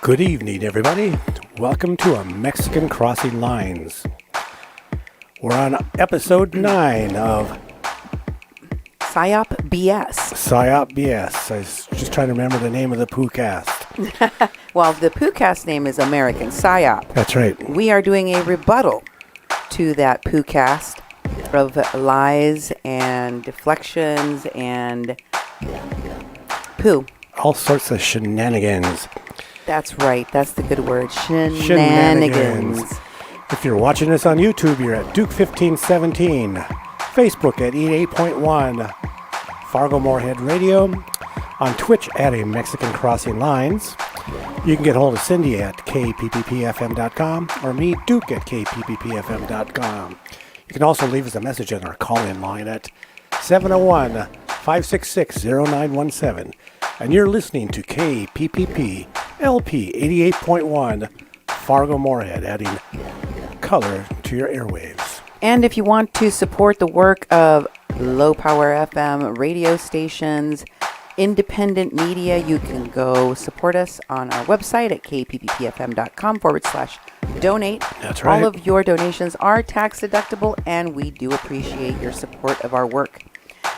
Good evening, everybody. Welcome to A Mexican Crossing Lines. We're on episode 9 of PsyOp BS. PsyOp BS. I was just trying to remember the name of the podcast. Well, the podcast name is American PsyOp. That's right. We are doing a rebuttal to that podcast of lies and deflections and poo. All sorts of shenanigans. That's right. That's the good word. Shenanigans. If you're watching us on YouTube, you're at Duke1517. Facebook at E8.1. Fargo Moorhead Radio. On Twitch at A Mexican Crossing Lines. You can get hold of Cindy at kpppfm.com or me, Duke, at kpppfm.com. You can also leave us a message on our call-in line at 701-566-0917. And you're listening to KPPP LP 88.1 Fargo Moorhead, adding color to your airwaves. And if you want to support the work of low-power FM radio stations, independent media, you can go support us on our website at kpppfm.com/donate. That's right. All of your donations are tax deductible, and we do appreciate your support of our work.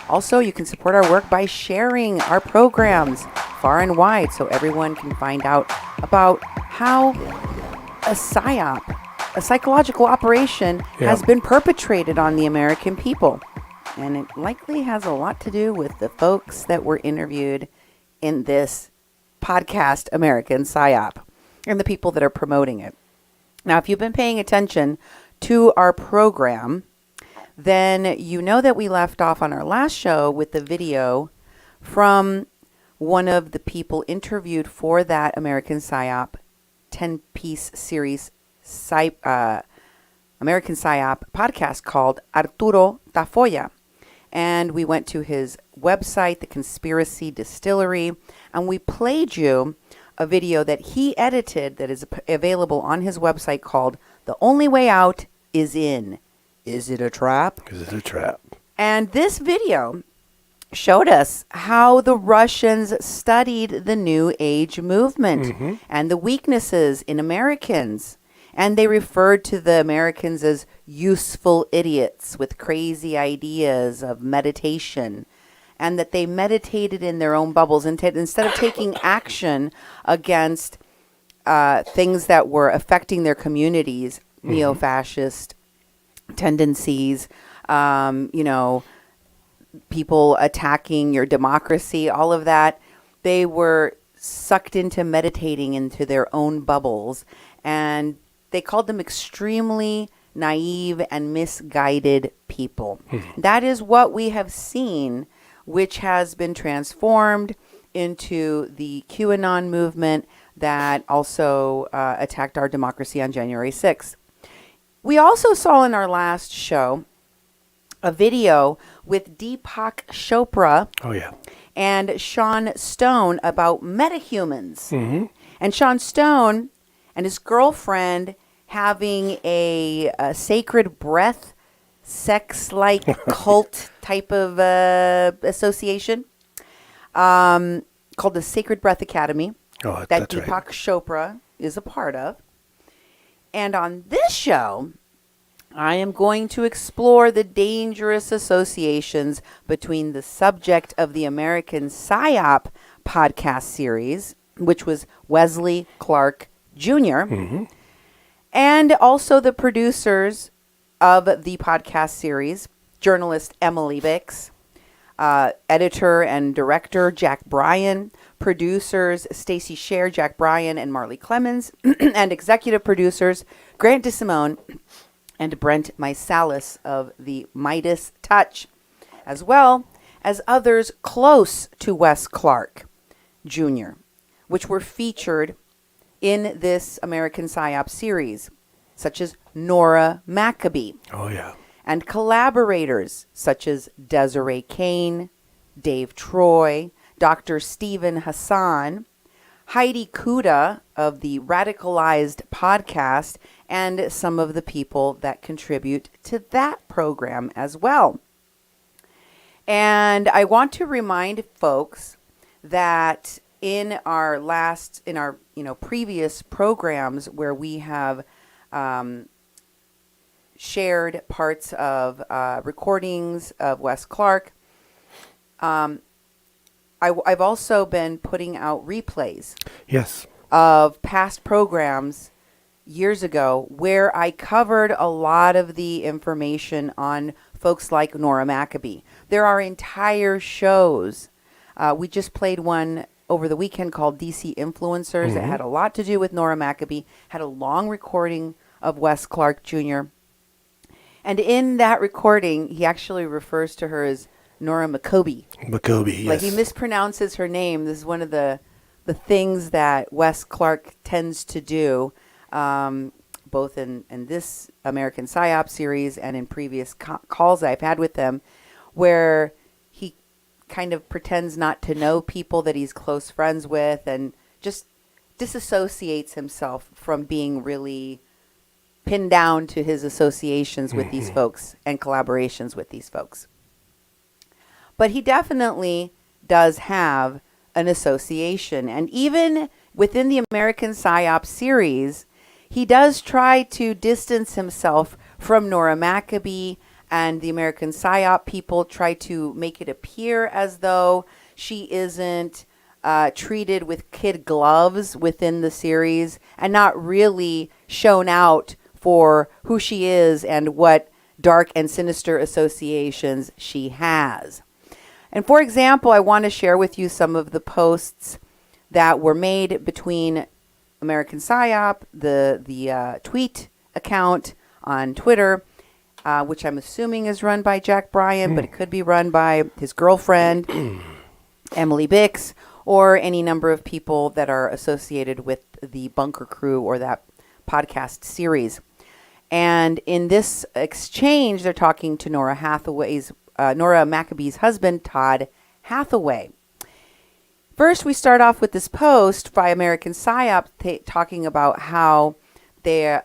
Also, you can support our work by sharing our programs far and wide so everyone can find out about how a PsyOp, a psychological operation, has been perpetrated on the American people. And it likely has a lot to do with the folks that were interviewed in this podcast, American PsyOp, and the people that are promoting it. Now, if you've been paying attention to our program, then you know that we left off on our last show with the video from one of the people interviewed for that American PsyOp 10-piece series American PsyOp podcast called Arturo Tafoya. And we went to his website, The Conspiracy Distillery, and we played you a video that he edited that is available on his website called The Only Way Out Is In. Is it a trap? Is it a trap? And this video showed us how the Russians studied the New Age movement and the weaknesses in Americans. And they referred to the Americans as useful idiots with crazy ideas of meditation, and that they meditated in their own bubbles instead of taking action against things that were affecting their communities, neo-fascist tendencies, people attacking your democracy, all of that. They were sucked into meditating into their own bubbles, and they called them extremely naive and misguided people. That is what we have seen, which has been transformed into the QAnon movement that also attacked our democracy on January 6th. We also saw in our last show a video with Deepak Chopra and Sean Stone about metahumans. And Sean Stone and his girlfriend having a sacred breath, sex-like cult type of association called the Sacred Breath Academy that Deepak Chopra is a part of. And on this show, I am going to explore the dangerous associations between the subject of the American PsyOp podcast series, which was Wesley Clark Jr., and also the producers of the podcast series, journalist Emily Bix, editor and director Jack Bryan, producers Stacy Scher, Jack Bryan, and Marley Clemens, and executive producers Grant DeSimone and Brent Meisalis of the Midas Touch, as well as others close to Wes Clark Jr., which were featured in this American PsyOp series, such as Nora Maccabee. And collaborators such as Desiree Kane, Dave Troy, Dr. Stephen Hassan, Heidi Kuda of the Radicalized podcast, and some of the people that contribute to that program as well. And I want to remind folks that in our previous programs where we have shared parts of recordings of Wes Clark, I've also been putting out replays. Yes. Of past programs years ago where I covered a lot of the information on folks like Nora Maccabee. There are entire shows. We just played one over the weekend called DC Influencers. It had a lot to do with Nora Maccabee, had a long recording of Wes Clark Jr. And in that recording, he actually refers to her as Nora Maccabee. Maccabee, yes. Like he mispronounces her name. This is one of the things that Wes Clark tends to do, both in this American PsyOp series and in previous calls I've had with him, where he kind of pretends not to know people that he's close friends with and just disassociates himself from being really pinned down to his associations with these folks and collaborations with these folks. But he definitely does have an association. And even within the American PsyOp series, he does try to distance himself from Nora Maccabee, and the American PsyOp people try to make it appear as though she isn't treated with kid gloves within the series and not really shown out for who she is and what dark and sinister associations she has. And for example, I want to share with you some of the posts that were made between American PsyOp, the tweet account on Twitter, which I'm assuming is run by Jack Bryan, but it could be run by his girlfriend, Emily Bix, or any number of people that are associated with the Bunker Crew or that podcast series. And in this exchange, they're talking to Nora Maccabee's husband, Todd Hathaway. First, we start off with this post by American PsyOp talking about how the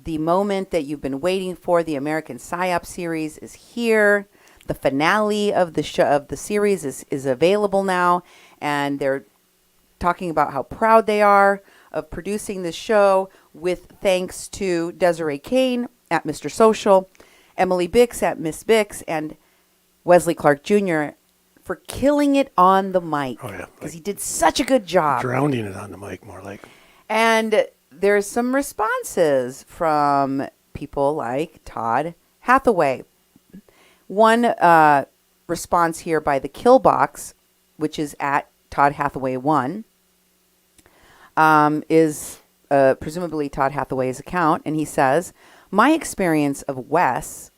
moment that you've been waiting for, the American PsyOp series, is here. The finale of the show, of the series is available now, and they're talking about how proud they are of producing this show with thanks to Desiree Kane at Mr. Social, Emily Bix at Miss Bix, and Wesley Clark Jr. for killing it on the mic. Oh, yeah. Because he did such a good job. Drowning it on the mic, more like. And there's some responses from people like Todd Hathaway. One response here by the Killbox, which is at Todd Hathaway 1, is presumably Todd Hathaway's account, and he says, "My experience of Wes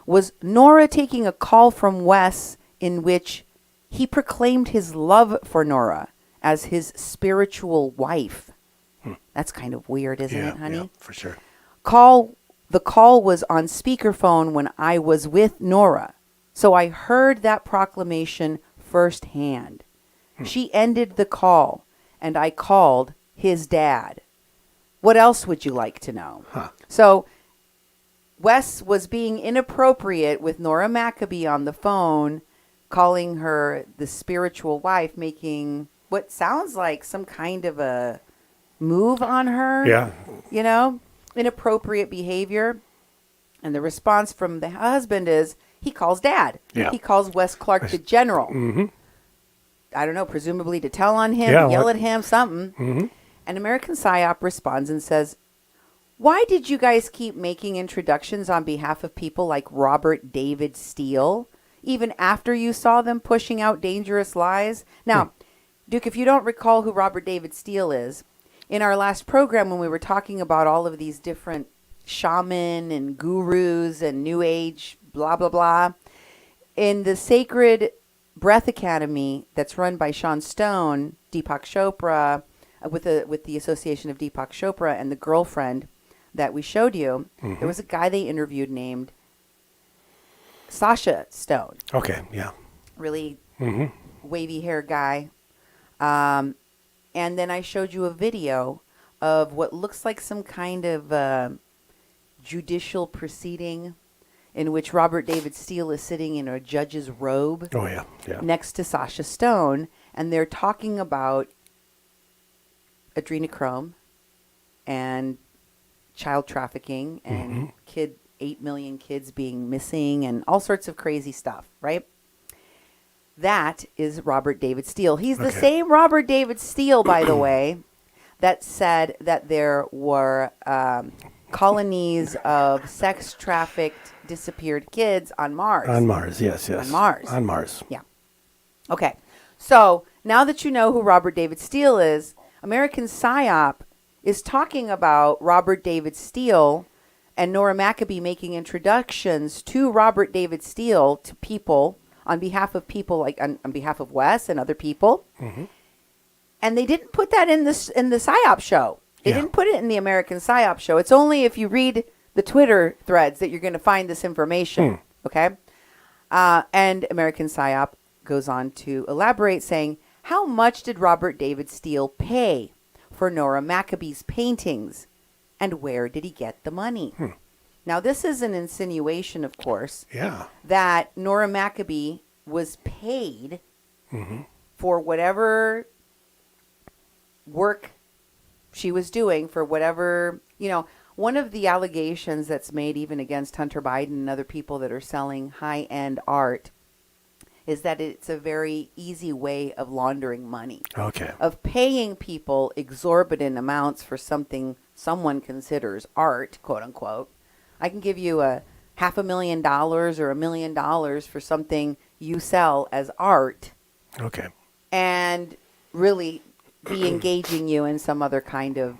was Nora taking a call from Wes in which he proclaimed his love for Nora as his spiritual wife." That's kind of weird, isn't it, honey? Yeah, for sure. The call was on speakerphone when I was with Nora, so I heard that proclamation firsthand. She ended the call, and I called his dad. What else would you like to know? So Wes was being inappropriate with Nora Maccabee on the phone, calling her the spiritual wife, making what sounds like some kind of a move on her. Yeah. You know, inappropriate behavior. And the response from the husband is he calls dad. Yeah. He calls Wes Clark the general. Mm-hmm. I don't know, presumably to tell on him, yell at him, something. Mm-hmm. And American PsyOp responds and says, "Why did you guys keep making introductions on behalf of people like Robert David Steele, even after you saw them pushing out dangerous lies?" Now, Duke, if you don't recall who Robert David Steele is, in our last program when we were talking about all of these different shaman and gurus and new age, blah, blah, blah, in the Sacred Breath Academy that's run by Sean Stone, Deepak Chopra, with the association of Deepak Chopra and the girlfriend that we showed you, there was a guy they interviewed named Sasha Stone. Okay, yeah. Really wavy hair guy. And then I showed you a video of what looks like some kind of judicial proceeding in which Robert David Steele is sitting in a judge's robe Oh, yeah. next to Sasha Stone. and they're talking about adrenochrome and child trafficking and 8 million kids being missing and all sorts of crazy stuff, right? That is Robert David Steele. He's the same Robert David Steele, by the way, that said that there were colonies of sex-trafficked, disappeared kids on Mars. On Mars, yes. On Mars. On Mars. Yeah. Okay. So now that you know who Robert David Steele is, American PsyOp is talking about Robert David Steele and Nora Maccabee making introductions to Robert David Steele to people on behalf of people like on behalf of Wes and other people. And they didn't put that in the PsyOp show. They didn't put it in the American PsyOp show. It's only if you read the Twitter threads that you're going to find this information. Okay? And American PsyOp goes on to elaborate saying, how much did Robert David Steele pay for Nora Maccabee's paintings? And where did he get the money? Now, this is an insinuation, of course, that Nora Maccabee was paid for whatever work she was doing, for whatever, one of the allegations that's made even against Hunter Biden and other people that are selling high-end art is that it's a very easy way of laundering money. Of paying people exorbitant amounts for something someone considers art, quote unquote. I can give you $500,000 or $1 million for something you sell as art. And really be engaging you in some other kind of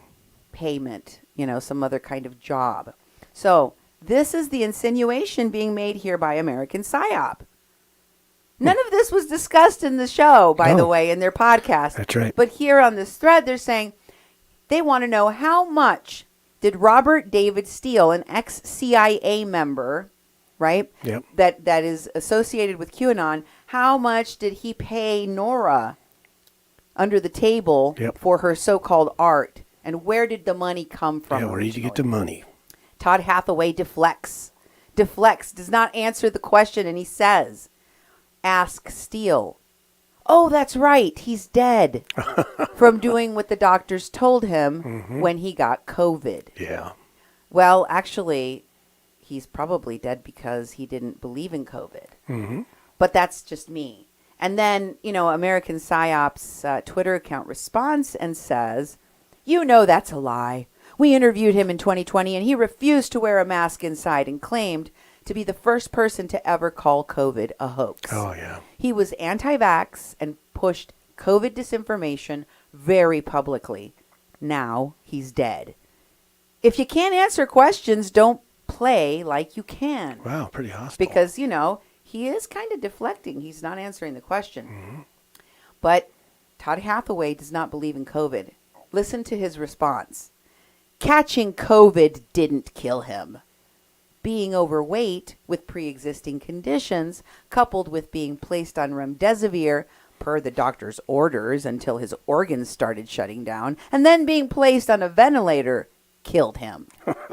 payment, some other kind of job. So this is the insinuation being made here by American PsyOp. None of this was discussed in the show, by the way, in their podcast. That's right. But here on this thread, they're saying they want to know how much did Robert David Steele, an ex-CIA member, right, that is associated with QAnon, how much did he pay Nora under the table for her so-called art? And where did the money come from? Where did you get the money? Todd Hathaway deflects, does not answer the question, and he says, ask Steele. Oh, that's right. He's dead from doing what the doctors told him when he got COVID. Well, actually, he's probably dead because he didn't believe in COVID. But that's just me. And then, American PsyOp's Twitter account responds and says, that's a lie. We interviewed him in 2020, and he refused to wear a mask inside and claimed to be the first person to ever call COVID a hoax. He was anti-vax and pushed COVID disinformation very publicly. Now he's dead. If you can't answer questions, don't play like you can. Wow, pretty hostile. Because, he is kind of deflecting. He's not answering the question. But Todd Hathaway does not believe in COVID. Listen to his response. Catching COVID didn't kill him. Being overweight with pre-existing conditions, coupled with being placed on remdesivir per the doctor's orders until his organs started shutting down, and then being placed on a ventilator, killed him.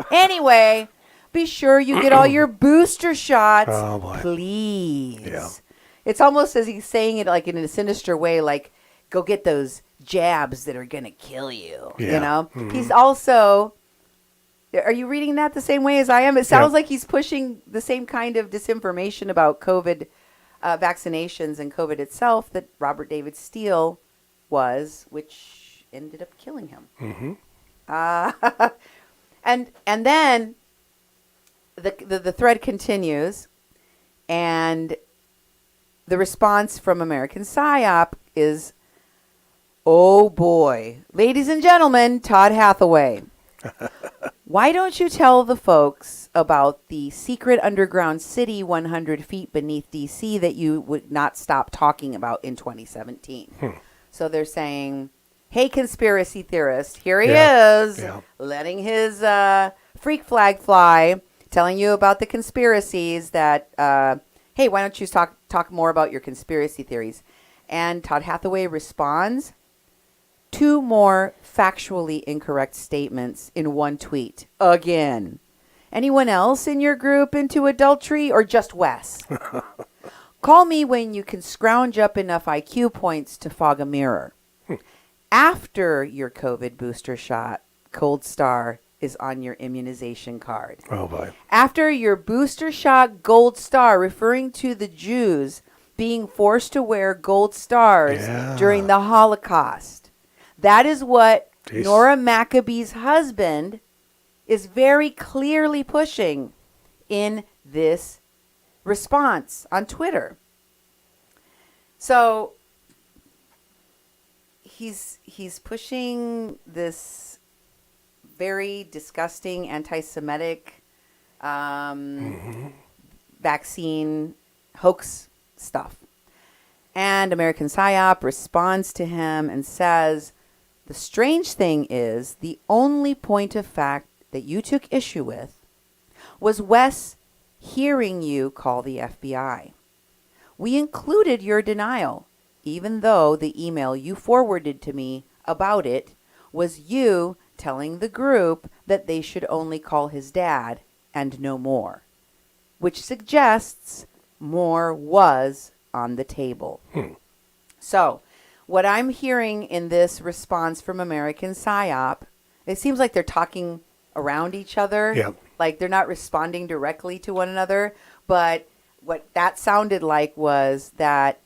Anyway, be sure you get all your booster shots, please. It's almost as he's saying it like in a sinister way, like, go get those jabs that are going to kill you, He's also... Are you reading that the same way as I am? It sounds like he's pushing the same kind of disinformation about COVID vaccinations and COVID itself that Robert David Steele was, which ended up killing him. And then the thread continues, and the response from American PsyOp is, oh boy, ladies and gentlemen, Todd Hathaway. Why don't you tell the folks about the secret underground city 100 feet beneath D.C. that you would not stop talking about in 2017? So they're saying, hey, conspiracy theorist, here he is, letting his freak flag fly, telling you about the conspiracies that, hey, why don't you talk more about your conspiracy theories? And Todd Hathaway responds, 2 more factually incorrect statements in one tweet. Again. Anyone else in your group into adultery or just Wes? Call me when you can scrounge up enough IQ points to fog a mirror. After your COVID booster shot, Gold Star is on your immunization card. Oh, boy. After your booster shot, Gold Star, referring to the Jews being forced to wear gold stars during the Holocaust. That is what Nora Maccabee's husband is very clearly pushing in this response on Twitter. So he's pushing this very disgusting anti-Semitic vaccine hoax stuff. And American PsyOp responds to him and says, the strange thing is the only point of fact that you took issue with was Wes hearing you call the FBI. We included your denial, even though the email you forwarded to me about it was you telling the group that they should only call his dad and no more, which suggests more was on the table. So, what I'm hearing in this response from American PsyOp, it seems like they're talking around each other. Yep. Like they're not responding directly to one another. But what that sounded like was that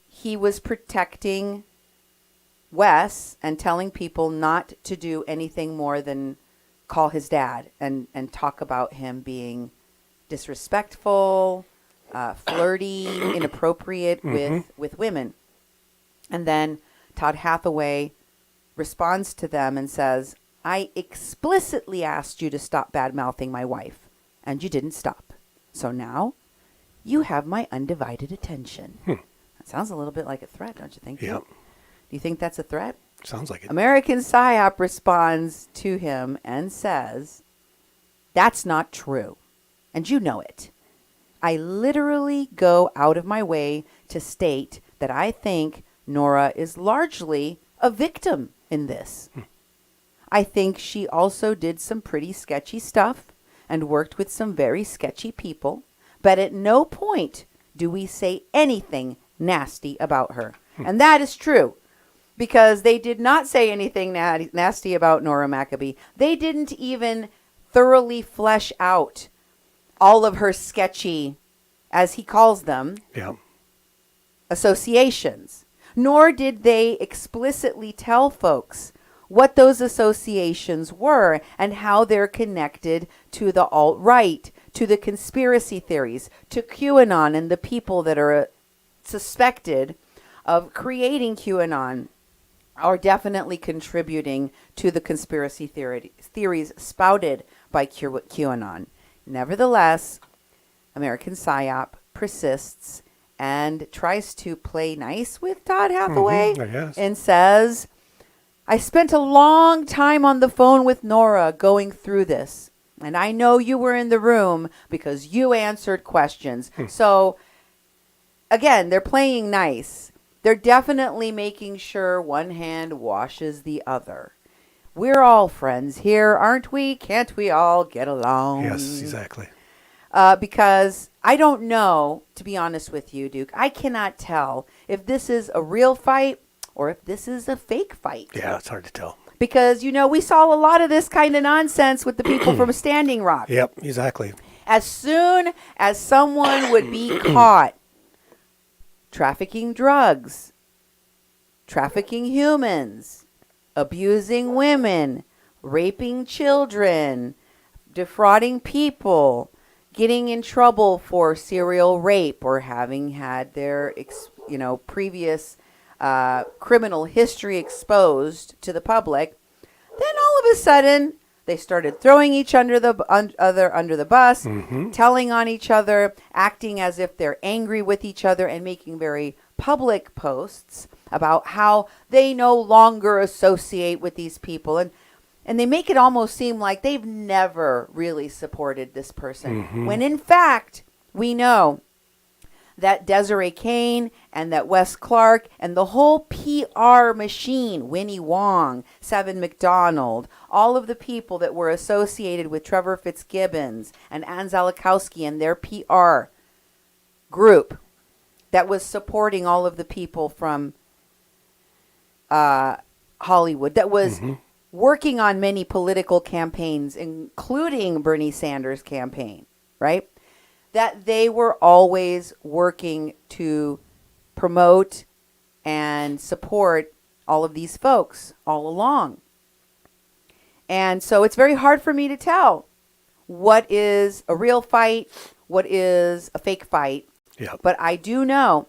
he was protecting Wes and telling people not to do anything more than call his dad and talk about him being disrespectful, flirty, inappropriate with women. And then Todd Hathaway responds to them and says, I explicitly asked you to stop bad-mouthing my wife, and you didn't stop. So now you have my undivided attention. That sounds a little bit like a threat, don't you think? Yep. Do you think that's a threat? Sounds like it. American PsyOp responds to him and says, that's not true, and you know it. I literally go out of my way to state that I think Nora is largely a victim in this. I think she also did some pretty sketchy stuff and worked with some very sketchy people, but at no point do we say anything nasty about her. And that is true, because they did not say anything nasty about Nora Maccabee. They didn't even thoroughly flesh out all of her sketchy, as he calls them, associations. Nor did they explicitly tell folks what those associations were and how they're connected to the alt-right, to the conspiracy theories, to QAnon and the people that are suspected of creating QAnon are definitely contributing to the conspiracy theories spouted by QAnon. Nevertheless, American PsyOp persists and tries to play nice with Todd Hathaway and says, I spent a long time on the phone with Nora going through this, and I know you were in the room because you answered questions. So, again, they're playing nice. They're definitely making sure one hand washes the other. We're all friends here, aren't we? Can't we all get along? Yes, exactly. Because I don't know, to be honest with you, Duke, I cannot tell if this is a real fight or if this is a fake fight. Yeah, it's hard to tell. Because, you know, we saw a lot of this kind of nonsense with the people from Standing Rock. Yep, exactly. As soon as someone would be caught trafficking drugs, trafficking humans, abusing women, raping children, defrauding people, getting in trouble for serial rape or having had their, previous criminal history exposed to the public, then all of a sudden they started throwing each other under the bus, telling on each other, acting as if they're angry with each other, and making very public posts about how they no longer associate with these people. And they make it almost seem like they've never really supported this person. When in fact, we know that Desiree Kane and that Wes Clark and the whole PR machine, Winnie Wong, Seven McDonald, all of the people that were associated with Trevor Fitzgibbons and Ann Zalakowski and their PR group that was supporting all of the people from Hollywood, that was working on many political campaigns, including Bernie Sanders' campaign, right? That they were always working to promote and support all of these folks all along. And so it's very hard for me to tell what is a real fight, what is a fake fight. Yeah. But I do know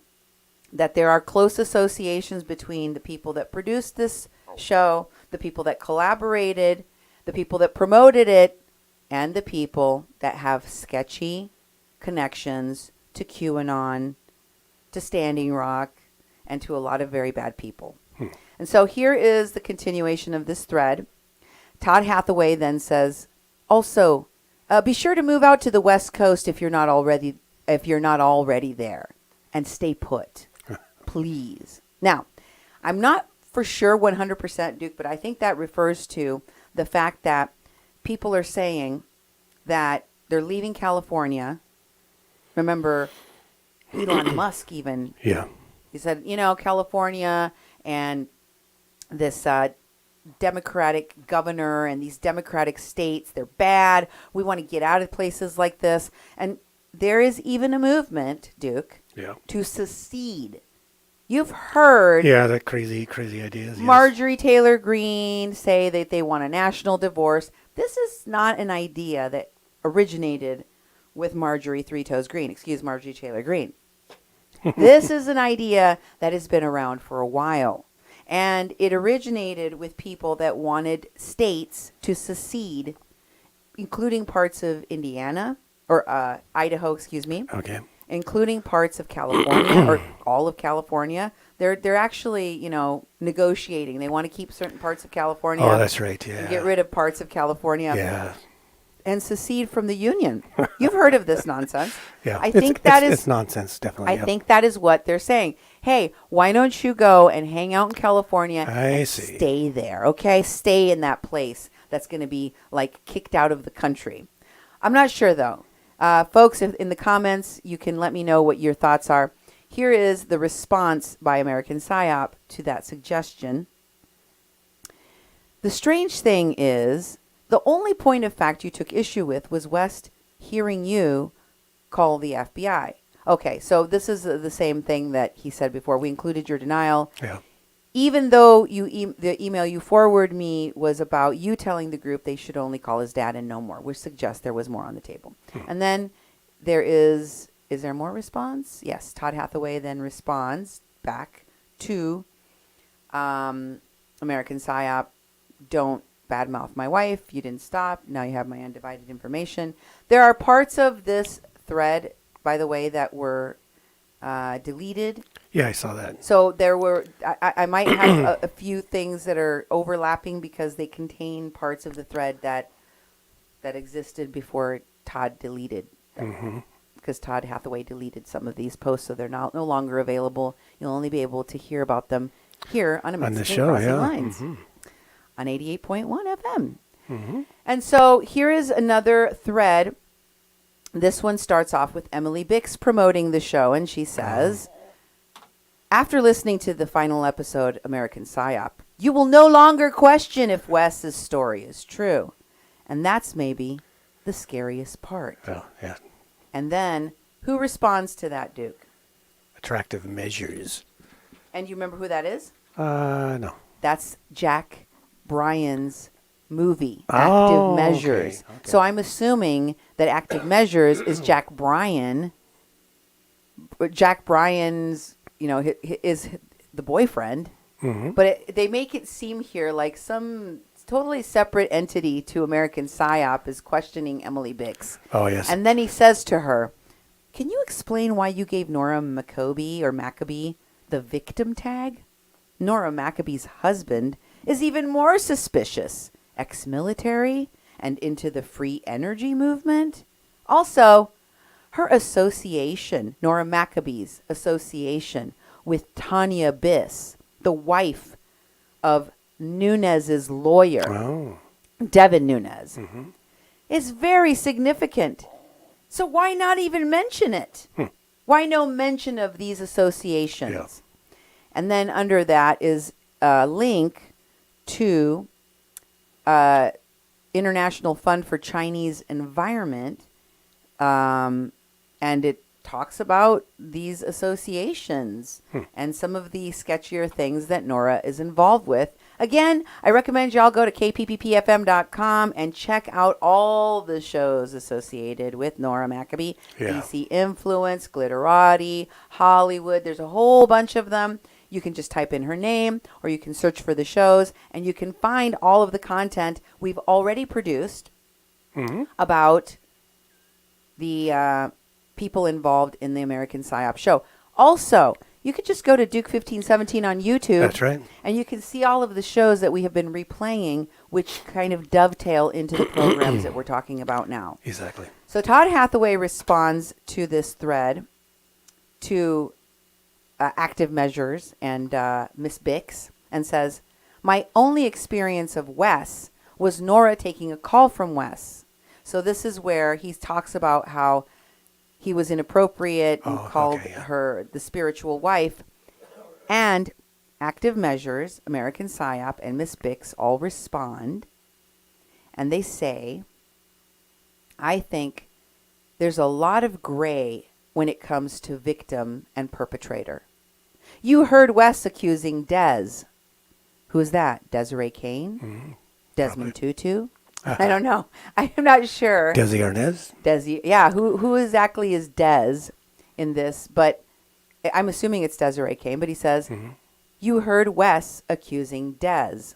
that there are close associations between the people that produced this show, the people that collaborated, the people that promoted it, and the people that have sketchy connections to QAnon, to Standing Rock, and to a lot of very bad people. And so here is the continuation of this thread. Todd Hathaway then says, also, be sure to move out to the West Coast if you're not already there, and stay put, please. Now, I'm not for sure 100%, Duke, but I think that refers to the fact that people are saying that they're leaving California. Remember, Elon Musk even. Yeah. He said, California and this Democratic governor and these Democratic states, they're bad. We want to get out of places like this. And there is even a movement, Duke, to secede. You've heard that crazy ideas. Marjorie Taylor Greene say that they want a national divorce. This is not an idea that originated with Marjorie Taylor Greene. This is an idea that has been around for a while. And it originated with people that wanted states to secede, including parts of Indiana, or Idaho, Okay. including parts of California, or all of California. They're actually, negotiating. They want to keep certain parts of California. Oh, that's right, yeah. And get rid of parts of California. Yeah. And secede from the Union. You've heard of this nonsense. Yeah. I think it's nonsense, definitely. I think that is what they're saying. Hey, why don't you go and hang out in California and stay there, okay? Stay in that place that's going to be, like, kicked out of the country. I'm not sure, though. Folks, in the comments, you can let me know what your thoughts are. Here is the response by American PsyOp to that suggestion. The strange thing is, the only point of fact you took issue with was West hearing you call the FBI. Okay, so this is the same thing that he said before. We included your denial. Yeah. Even though the email you forwarded me was about you telling the group they should only call his dad and no more, which suggests there was more on the table. And then there is there more response? Yes, Todd Hathaway then responds back to American PsyOp, don't badmouth my wife. You didn't stop. Now you have my undivided information. There are parts of this thread, by the way, that were deleted. Yeah, I saw that. So there were, I might have a few things that are overlapping because they contain parts of the thread that existed before Todd deleted them. Because Todd Hathaway deleted some of these posts, so they're no longer available. You'll only be able to hear about them here on Mexican Crossing Lines on 88.1 FM. And so here is another thread. This one starts off with Emily Bix promoting the show, and she says, after listening to the final episode, American PsyOp, you will no longer question if Wes's story is true. And that's maybe the scariest part. Oh, yeah. And then, who responds to that, Duke? Attractive Measures. And you remember who that is? No. That's Jack Bryan's movie, Active Measures. Okay. So I'm assuming that Active Measures is Jack Bryan. Jack Bryan's, is the boyfriend. But they make it seem here like some totally separate entity to American PsyOp is questioning Emily Bix. Oh, yes. And then he says to her, can you explain why you gave Nora Maccabee the victim tag? Nora Maccabee's husband is even more suspicious. Ex-military and into the free energy movement. Also, her association, Nora Maccabee's association with Tanya Biss, the wife of Nunez's lawyer, Devin Nunes, is very significant. So why not even mention it? Why no mention of these associations? Yeah. And then under that is a link to International Fund for Chinese Environment, and it talks about these associations and some of the sketchier things that Nora is involved with. Again, I recommend y'all go to kpppfm.com and check out all the shows associated with Nora Maccabee. DC Influence, Glitterati, Hollywood. There's a whole bunch of them. You can just type in her name, or you can search for the shows, and you can find all of the content we've already produced about the people involved in the American PsyOp show. Also, you could just go to Duke 1517 on YouTube. That's right. And you can see all of the shows that we have been replaying, which kind of dovetail into the programs that we're talking about now. Exactly. So Todd Hathaway responds to this thread to Active Measures and Miss Bix and says, "My only experience of Wes was Nora taking a call from Wes." So this is where he talks about how he was inappropriate and called her the spiritual wife. And Active Measures, American PsyOp, and Miss Bix all respond. And they say, "I think there's a lot of gray when it comes to victim and perpetrator. You heard Wes accusing Des." Who is that? Desiree Kane? Desmond Tutu? I don't know. I'm not sure. Desi Arnaz? Desi, yeah. Who exactly is Des in this? But I'm assuming it's Desiree Kane. But he says, "You heard Wes accusing Des.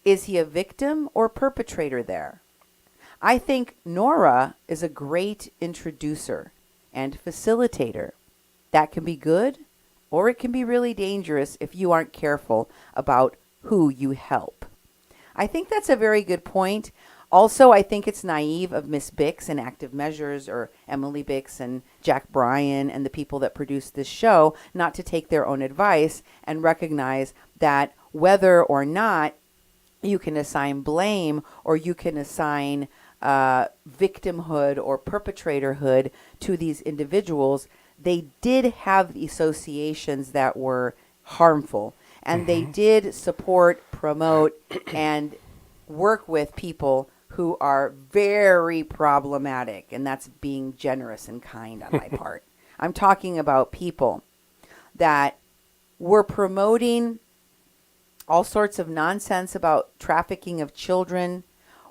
Is he a victim or perpetrator there? I think Nora is a great introducer and facilitator. That can be good, or it can be really dangerous if you aren't careful about who you help." I think that's a very good point. Also, I think it's naive of Miss Bix and Active Measures, or Emily Bix and Jack Bryan and the people that produce this show, not to take their own advice and recognize that whether or not you can assign blame or you can assign victimhood or perpetratorhood to these individuals, they did have associations that were harmful. And they did support, promote, and work with people who are very problematic. And that's being generous and kind on my part. I'm talking about people that were promoting all sorts of nonsense about trafficking of children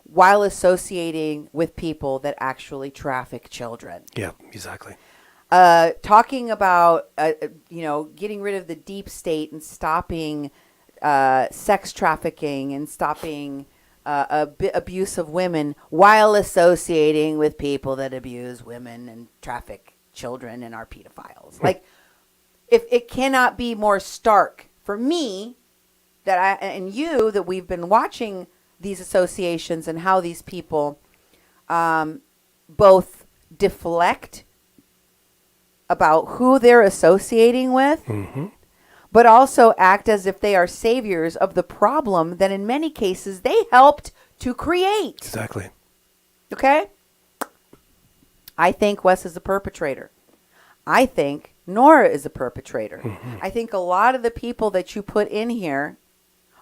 while associating with people that actually traffic children. Yeah, exactly. Talking about, getting rid of the deep state and stopping sex trafficking and stopping abuse of women while associating with people that abuse women and traffic children and are pedophiles. Like, if it cannot be more stark for me and you that we've been watching these associations and how these people both deflect about who they're associating with, but also act as if they are saviors of the problem that in many cases they helped to create. Exactly. Okay? I think Wes is a perpetrator. I think Nora is a perpetrator. I think a lot of the people that you put in here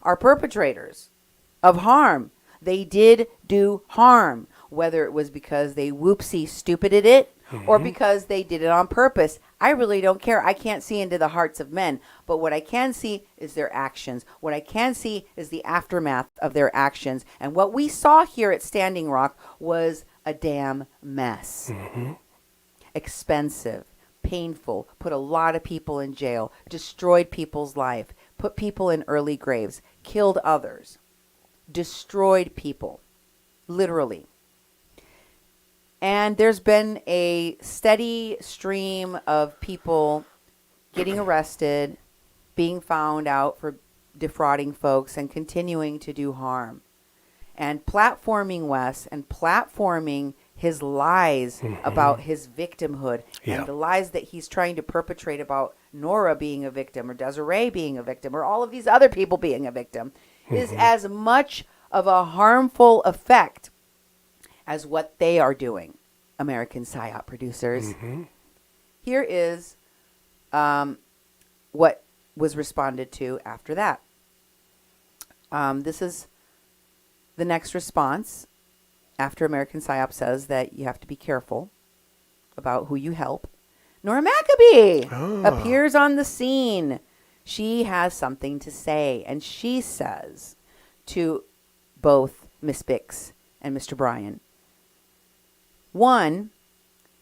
are perpetrators of harm. They did do harm, whether it was because they whoopsie stupided it or because they did it on purpose. I really don't care. I can't see into the hearts of men. But what I can see is their actions. What I can see is the aftermath of their actions. And what we saw here at Standing Rock was a damn mess. Expensive, painful, put a lot of people in jail, destroyed people's life, put people in early graves, killed others, destroyed people, literally. And there's been a steady stream of people getting arrested, being found out for defrauding folks, and continuing to do harm. And platforming Wes and platforming his lies about his victimhood and the lies that he's trying to perpetrate about Nora being a victim or Desiree being a victim or all of these other people being a victim is as much of a harmful effect as what they are doing, American PsyOp producers. here is what was responded to after that. This is the next response after American PsyOp says that you have to be careful about who you help. Nora Maccabee appears on the scene. She has something to say, and she says to both Miss Bix and Mr. Bryan, 1,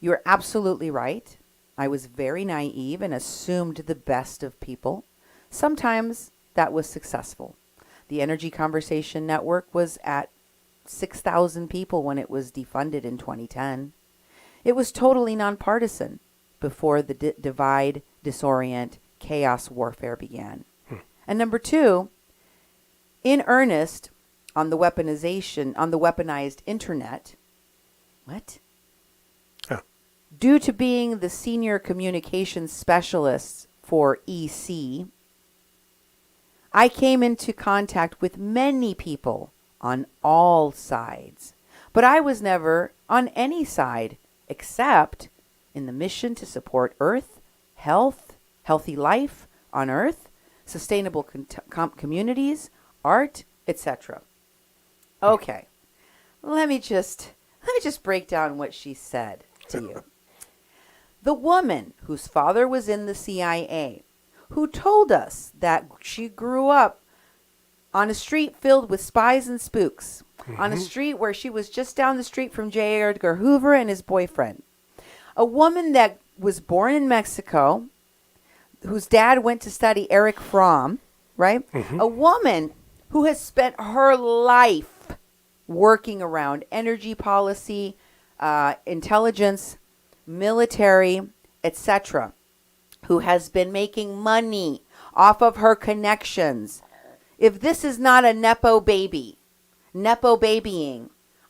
you're absolutely right. I was very naive and assumed the best of people. Sometimes that was successful. The Energy Conversation Network was at 6,000 people when it was defunded in 2010. It was totally nonpartisan before the divide, disorient, chaos warfare began. And number 2, in earnest on the weaponized internet. What? Due to being the senior communications specialist for EC, I came into contact with many people on all sides, but I was never on any side except in the mission to support Earth, health, healthy life on Earth, sustainable communities, art, etc. Okay, let me just break down what she said to you. The woman whose father was in the CIA, who told us that she grew up on a street filled with spies and spooks, on a street where she was just down the street from J. Edgar Hoover and his boyfriend. A woman that was born in Mexico, whose dad went to study Erich Fromm, right? A woman who has spent her life working around energy policy, intelligence, military, etc., who has been making money off of her connections. If this is not a nepo babying,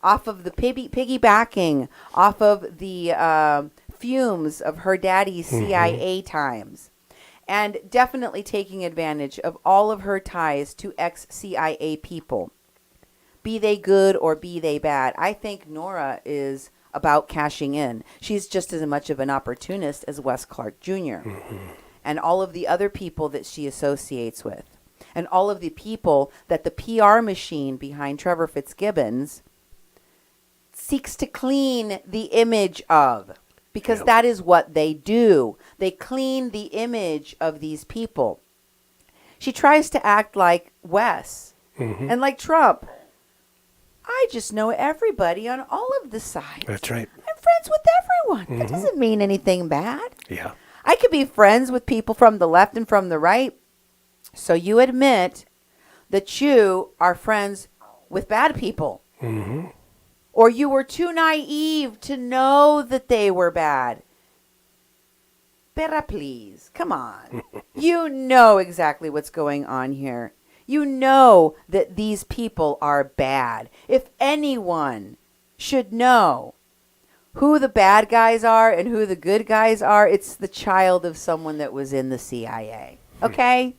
off of the piggybacking, off of the fumes of her daddy's CIA times, and definitely taking advantage of all of her ties to ex-CIA people, be they good or be they bad. I think Nora is about cashing in. She's just as much of an opportunist as Wes Clark Jr. And all of the other people that she associates with, and all of the people that the PR machine behind Trevor Fitzgibbons seeks to clean the image of, because that is what they do. They clean the image of these people. She tries to act like Wes and like Trump. I just know everybody on all of the sides. That's right. I'm friends with everyone. That doesn't mean anything bad. Yeah. I could be friends with people from the left and from the right. So you admit that you are friends with bad people. Or you were too naive to know that they were bad. Bera, please. Come on. You know exactly what's going on here. You know that these people are bad. If anyone should know who the bad guys are and who the good guys are, it's the child of someone that was in the CIA. Okay?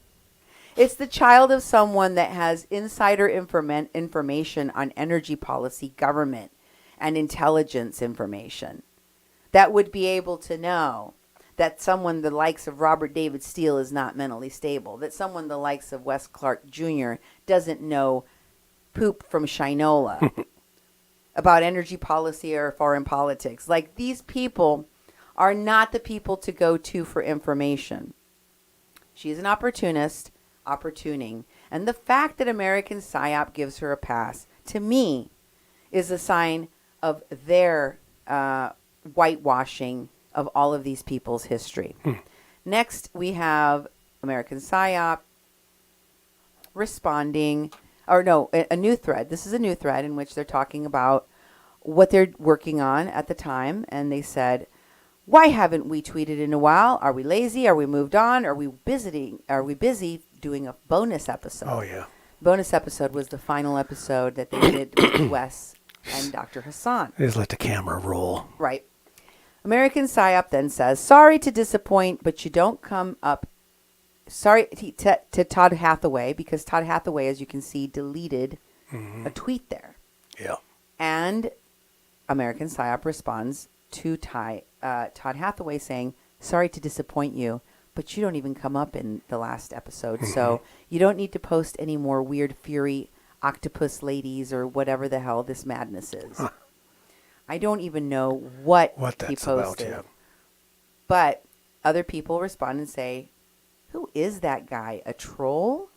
It's the child of someone that has insider information on energy policy, government, and intelligence information that would be able to know that someone the likes of Robert David Steele is not mentally stable, that someone the likes of Wes Clark Jr. doesn't know poop from Shinola about energy policy or foreign politics. Like, these people are not the people to go to for information. She's an opportunist, opportuning. And the fact that American PsyOp gives her a pass, to me, is a sign of their whitewashing of all of these people's history. Next, we have American PsyOp responding, a new thread. This is a new thread in which they're talking about what they're working on at the time. And they said, why haven't we tweeted in a while? Are we lazy? Are we moved on? Are we busy doing a bonus episode? Oh, yeah. Bonus episode was the final episode that they did with Wes and Dr. Hassan. Just let the camera roll. Right. American PsyOp then says, sorry to disappoint, but you don't come up. Sorry to Todd Hathaway, because Todd Hathaway, as you can see, deleted a tweet there. Yeah. And American PsyOp responds to Todd Hathaway saying, sorry to disappoint you, but you don't even come up in the last episode. So you don't need to post any more weird fury octopus ladies or whatever the hell this madness is. Huh. I don't even know what he posted. About, yeah. But other people respond and say, who is that guy? A troll?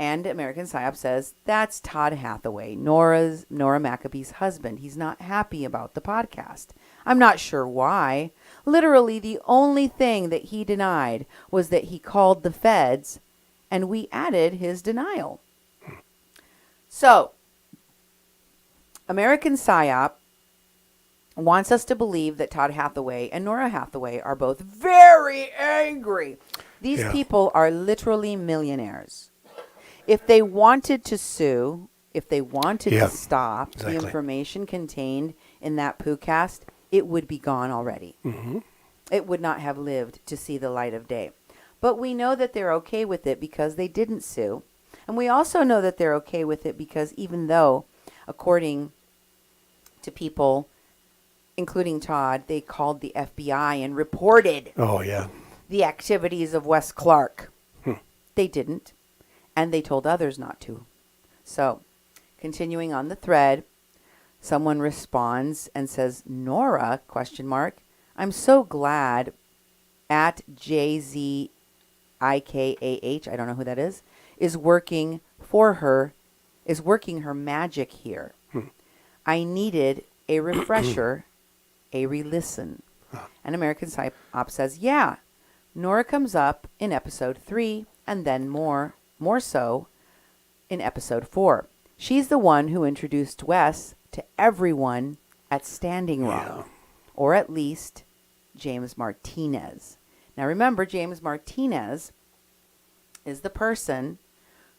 And American PsyOp says, that's Todd Hathaway, Nora Maccabee's husband. He's not happy about the podcast. I'm not sure why. Literally, the only thing that he denied was that he called the feds, and we added his denial. So, American PsyOp wants us to believe that Todd Hathaway and Nora Hathaway are both very angry. These people are literally millionaires. If they wanted to sue, if they wanted to stop the information contained in that podcast, it would be gone already. Mm-hmm. It would not have lived to see the light of day. But we know that they're okay with it because they didn't sue. And we also know that they're okay with it because even though, according to people, including Todd, they called the FBI and reported the activities of Wes Clark. They didn't. And they told others not to. So, continuing on the thread, someone responds and says, Nora, ? I'm so glad at JZIKAH, I don't know who that is working for her, is working her magic here. I needed a refresher, a re-listen. And American PsyOp says, yeah, Nora comes up in episode 3 and then more so in episode 4. She's the one who introduced Wes to everyone at Standing Rock, or at least James Martinez. Now remember, James Martinez is the person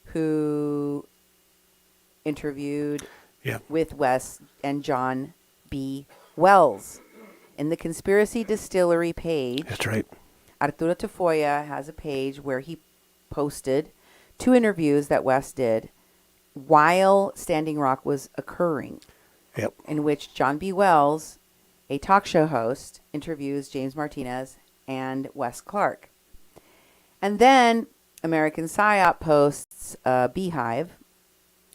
who interviewed with Wes and John B. Wells in the Conspiracy Distillery page. That's right. Arturo Tafoya has a page where he posted 2 interviews that Wes did while Standing Rock was occurring, in which John B. Wells, a talk show host, interviews James Martinez and Wes Clark. And then American PsyOp posts a beehive.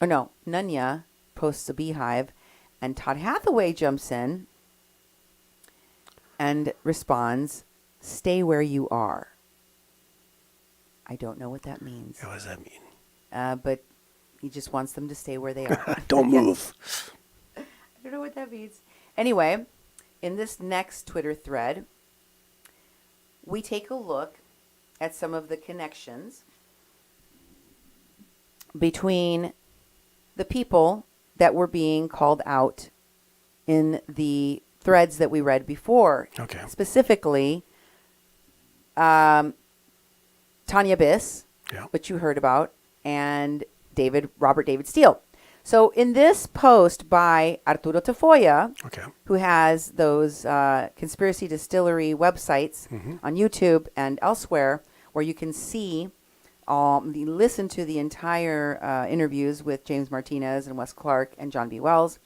Or no, Nunya posts a beehive, and Todd Hathaway jumps in and responds, stay where you are. I don't know what that means. What does that mean? But he just wants them to stay where they are. Don't move. I don't know what that means. Anyway, in this next Twitter thread, we take a look at some of the connections between the people that were being called out in the threads that we read before. Okay. Specifically, Tanya Biss, which you heard about, and Robert David Steele. So in this post by Arturo Tafoya, who has those Conspiracy Distillery websites on YouTube and elsewhere, where you can see, listen to the entire interviews with James Martinez and Wes Clark and John B. Wells,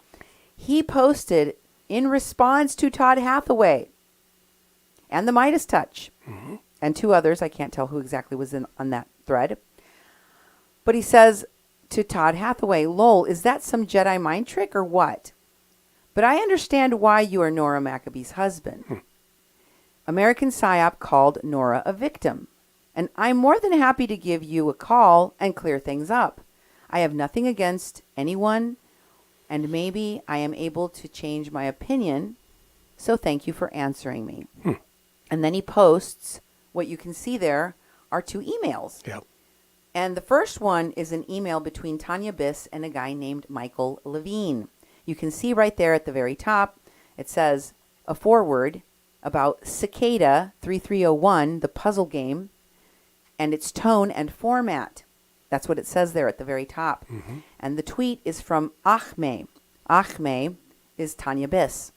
he posted in response to Todd Hathaway and the Midas Touch. And 2 others, I can't tell who exactly was on that thread. But he says to Todd Hathaway, lol, is that some Jedi mind trick or what? But I understand why you are Nora Maccabee's husband. American PsyOp called Nora a victim. And I'm more than happy to give you a call and clear things up. I have nothing against anyone, and maybe I am able to change my opinion, so thank you for answering me. And then he posts, what you can see there are 2 emails. And the first one is an email between Tanya Biss and a guy named Michael Levine. You can see right there at the very top, it says a foreword about Cicada 3301, the puzzle game, and its tone and format. That's what it says there at the very top. And the tweet is from Ahme. Ahme is Tanya Biss,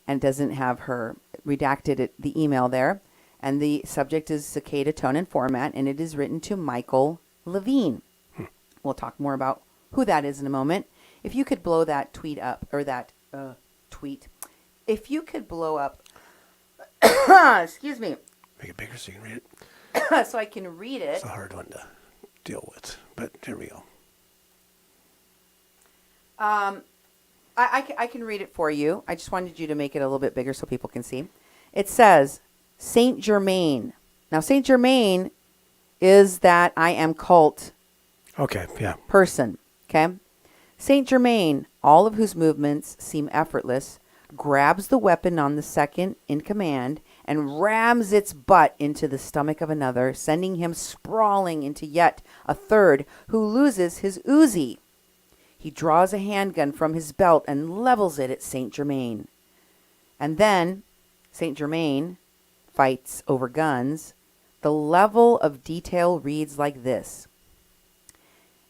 and doesn't have her redacted the email there. And the subject is Cicada tone and format, and it is written to Michael Levine. We'll talk more about who that is in a moment. If you could blow that tweet up, or that tweet, if you could blow up Excuse me. Make it bigger so you can read it. So I can read it. It's a hard one to deal with, but here we go. I can read it for you. I just wanted you to make it a little bit bigger so people can see. It says, Saint Germain. Now, Saint Germain is that I am cult person. Okay? Saint Germain, all of whose movements seem effortless, grabs the weapon on the second in command and rams its butt into the stomach of another, sending him sprawling into yet a third, who loses his Uzi. He draws a handgun from his belt and levels it at Saint Germain. And then Saint Germain fights over guns. The level of detail reads like this.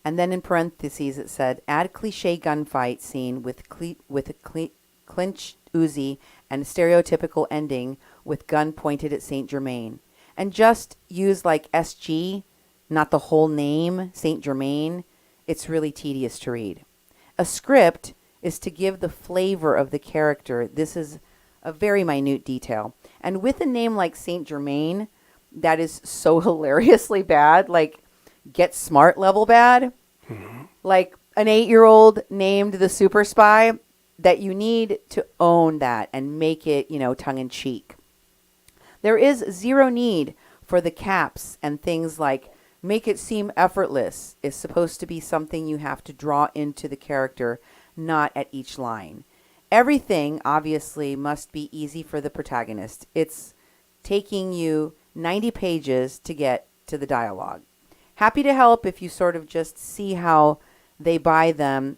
And then in parentheses it said, add cliche gunfight scene with a clinched Uzi and stereotypical ending with gun pointed at Saint Germain. And just use like SG, not the whole name, Saint Germain. It's really tedious to read. A script is to give the flavor of the character. This is a very minute detail. And with a name like Saint Germain, that is so hilariously bad, like Get Smart level bad, like an 8-year-old named the Super Spy, that you need to own that and make it, tongue-in-cheek. There is zero need for the caps and things like make it seem effortless is supposed to be something you have to draw into the character, not at each line. Everything, obviously, must be easy for the protagonist. It's taking you 90 pages to get to the dialogue. Happy to help if you sort of just see how they buy them,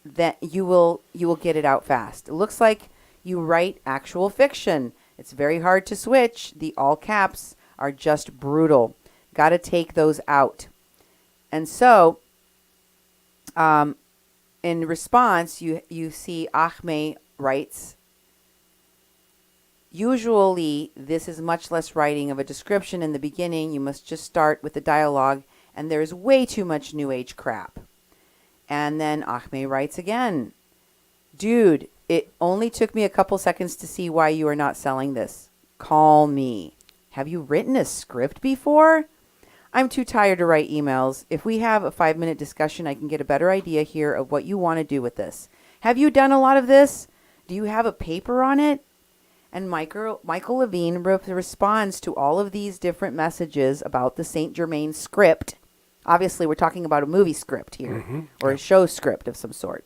that you will get it out fast. It looks like you write actual fiction. It's very hard to switch. The all caps are just brutal. Got to take those out. And so, in response, you see Ahmed writes, usually this is much less writing of a description in the beginning. You must just start with the dialogue, and there's way too much New Age crap. And then Ahmed writes again, dude, it only took me a couple seconds to see why you are not selling this. Call me. Have you written a script before? I'm too tired to write emails. If we have a 5-minute discussion, I can get a better idea here of what you want to do with this. Have you done a lot of this? Do you have a paper on it? And Michael Levine responds to all of these different messages about the Saint Germain script. Obviously, we're talking about a movie script here, or a show script of some sort.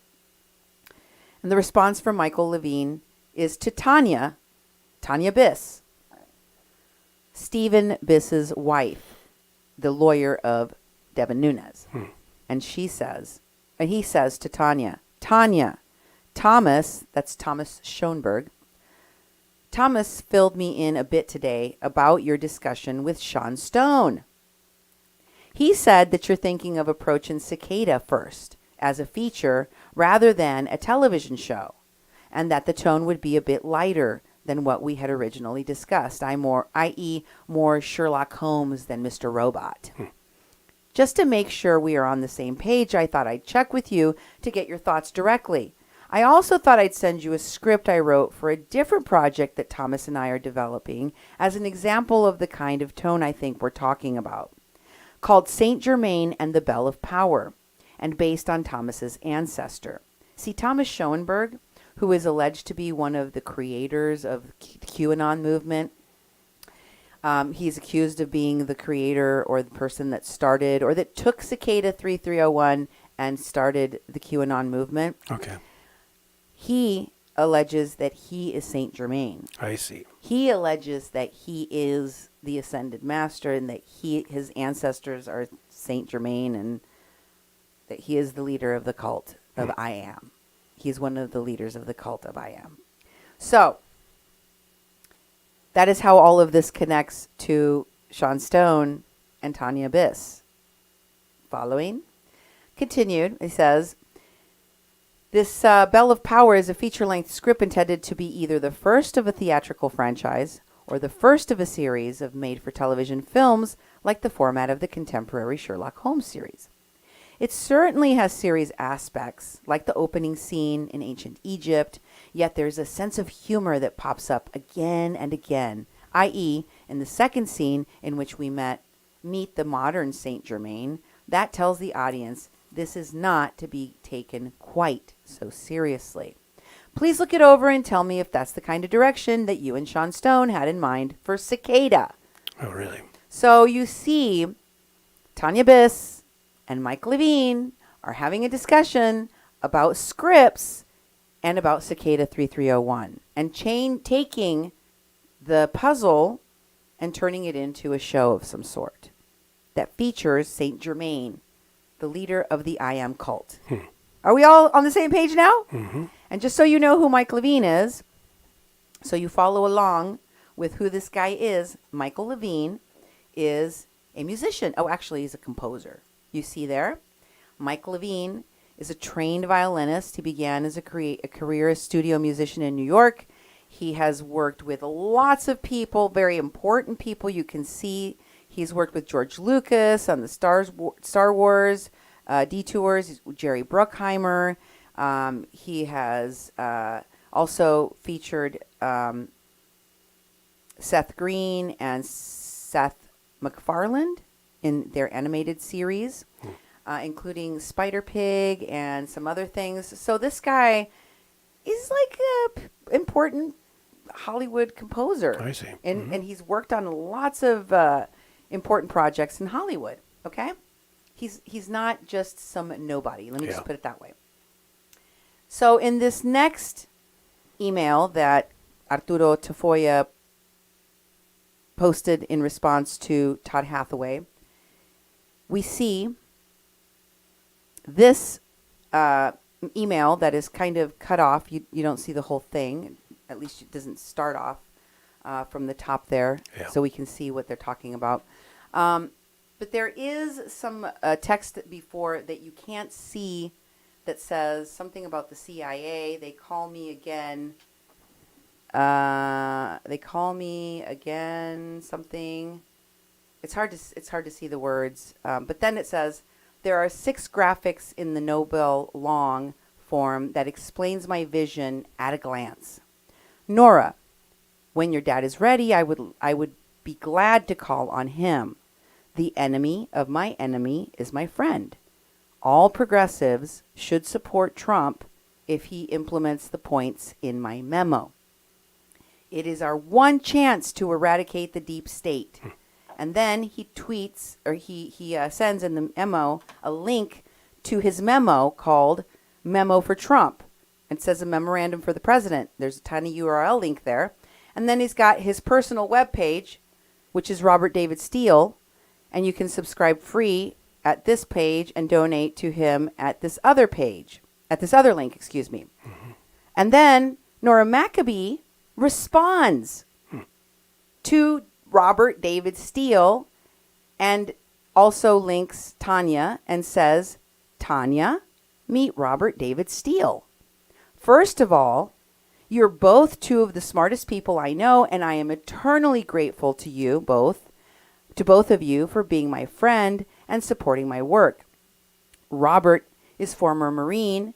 And the response from Michael Levine is to Tanya Biss, Stephen Biss's wife, the lawyer of Devin Nunes. And he says to Tanya, Thomas, that's Thomas Schoenberg, Thomas filled me in a bit today about your discussion with Sean Stone. He said that you're thinking of approaching Cicada first as a feature rather than a television show, and that the tone would be a bit lighter than what we had originally discussed, i.e. more Sherlock Holmes than Mr. Robot. Just to make sure we are on the same page, I thought I'd check with you to get your thoughts directly. I also thought I'd send you a script I wrote for a different project that Thomas and I are developing as an example of the kind of tone I think we're talking about, called Saint Germain and the Bell of Power, and based on Thomas's ancestor. See, Thomas Schoenberg, who is alleged to be one of the creators of the QAnon movement, he's accused of being the creator or the person that started or that took Cicada 3301 and started the QAnon movement. Okay. He alleges that he is Saint Germain. I see. He alleges that he is the ascended master and that his ancestors are Saint Germain and that he is the leader of the cult of I Am. He's one of the leaders of the cult of I Am. So, that is how all of this connects to Sean Stone and Tanya Biss. Following? Continued, he says, this Bell of Power is a feature-length script intended to be either the first of a theatrical franchise or the first of a series of made-for-television films like the format of the contemporary Sherlock Holmes series. It certainly has serious aspects, like the opening scene in ancient Egypt, yet there's a sense of humor that pops up again and again, i.e., in the second scene in which we meet the modern Saint Germain. That tells the audience this is not to be taken quite so seriously. Please look it over and tell me if that's the kind of direction that you and Sean Stone had in mind for Cicada. Oh, really? So you see, Tanya Biss and Mike Levine are having a discussion about scripts and about Cicada 3301 and taking the puzzle and turning it into a show of some sort that features Saint Germain, the leader of the I Am cult. Are we all on the same page now? Mm-hmm. And just so you know who Mike Levine is, so you follow along with who this guy is, Michael Levine is a musician. Oh, actually, he's a composer. You see there? Mike Levine is a trained violinist. He began as a career as studio musician in New York. He has worked with lots of people, very important people. You can see he's worked with George Lucas on the Star Wars detours, Jerry Bruckheimer. He has also featured Seth Green and Seth MacFarlane in their animated series, including Spider Pig and some other things. So this guy is like an important Hollywood composer. I see. And he's worked on lots of important projects in Hollywood. Okay? He's not just some nobody. Let me just put it that way. So in this next email that Arturo Tafoya posted in response to Todd Hathaway, we see this email that is kind of cut off. You don't see the whole thing. At least it doesn't start off from the top there, so we can see what they're talking about. But there is some text before that you can't see that says something about the CIA. They call me again. Something. It's hard to see the words. But then it says there are 6 graphics in the Nobel long form that explains my vision at a glance. Nora, when your dad is ready, I would be glad to call on him. The enemy of my enemy is my friend. All progressives should support Trump if he implements the points in my memo. It is our one chance to eradicate the deep state. And then he tweets, or he sends in the memo a link to his memo called Memo for Trump. It says a memorandum for the president. There's a tiny URL link there. And then he's got his personal webpage, which is Robert David Steele. And you can subscribe free at this page and donate to him at this other page, at this other link, excuse me. And then Nora Maccabee responds to Robert David Steele and also links Tanya and says, Tanya, meet Robert David Steele. First of all, you're both 2 of the smartest people I know, and I am eternally grateful to you both, to both of you, for being my friend and supporting my work. Robert is former Marine,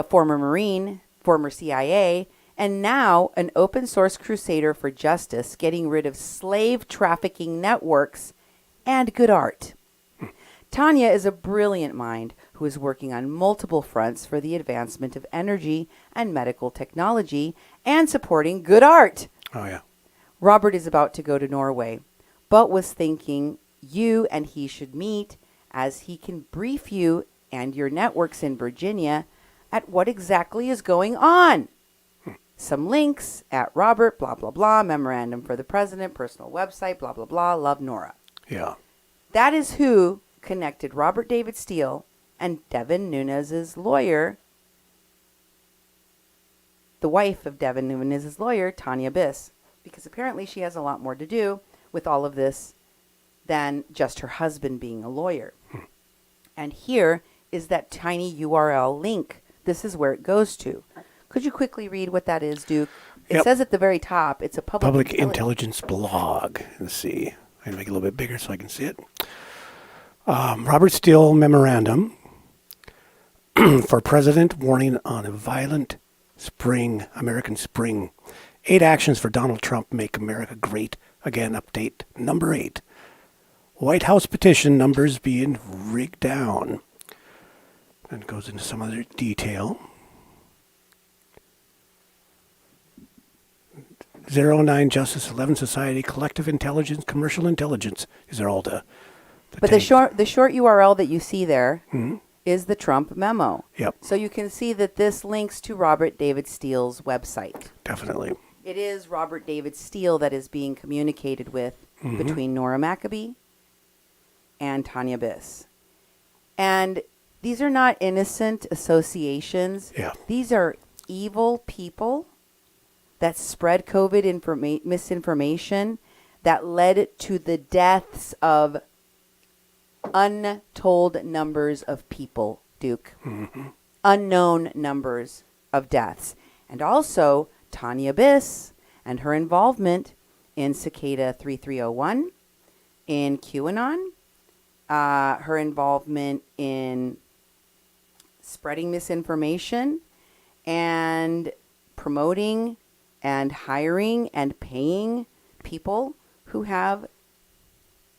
former CIA, and now an open source crusader for justice, getting rid of slave trafficking networks and good art. Tanya is a brilliant mind who is working on multiple fronts for the advancement of energy and medical technology and supporting good art. Oh, yeah. Robert is about to go to Norway, but was thinking you and he should meet as he can brief you and your networks in Virginia at what exactly is going on. Some links at Robert, blah, blah, blah, memorandum for the president, personal website, blah, blah, blah, love Nora. Yeah. That is who connected Robert David Steele and Devin Nunes's lawyer, the wife of Devin Nunes's lawyer, Tanya Biss, because apparently she has a lot more to do with all of this than just her husband being a lawyer. And here is that tiny URL link. This is where it goes to. Could you quickly read what that is, Duke? It says at the very top, it's a public intelligence blog. Let's see. I can make it a little bit bigger so I can see it. Robert Steele memorandum for president, warning on a violent spring, American spring. 8 actions for Donald Trump make America great again. Update number 8. White House petition numbers being rigged down. And it goes into some other detail. 09 Justice, 11 Society, Collective Intelligence, Commercial Intelligence. These are all the But the short URL that you see there is the Trump memo. Yep. So you can see that this links to Robert David Steele's website. Definitely. It is Robert David Steele that is being communicated with between Nora Maccabee and Tanya Biss. And these are not innocent associations. Yeah. These are evil people that spread COVID misinformation that led to the deaths of untold numbers of people, Duke. Unknown numbers of deaths. And also Tanya Biss and her involvement in Cicada 3301, in QAnon, her involvement in spreading misinformation and promoting and hiring and paying people who have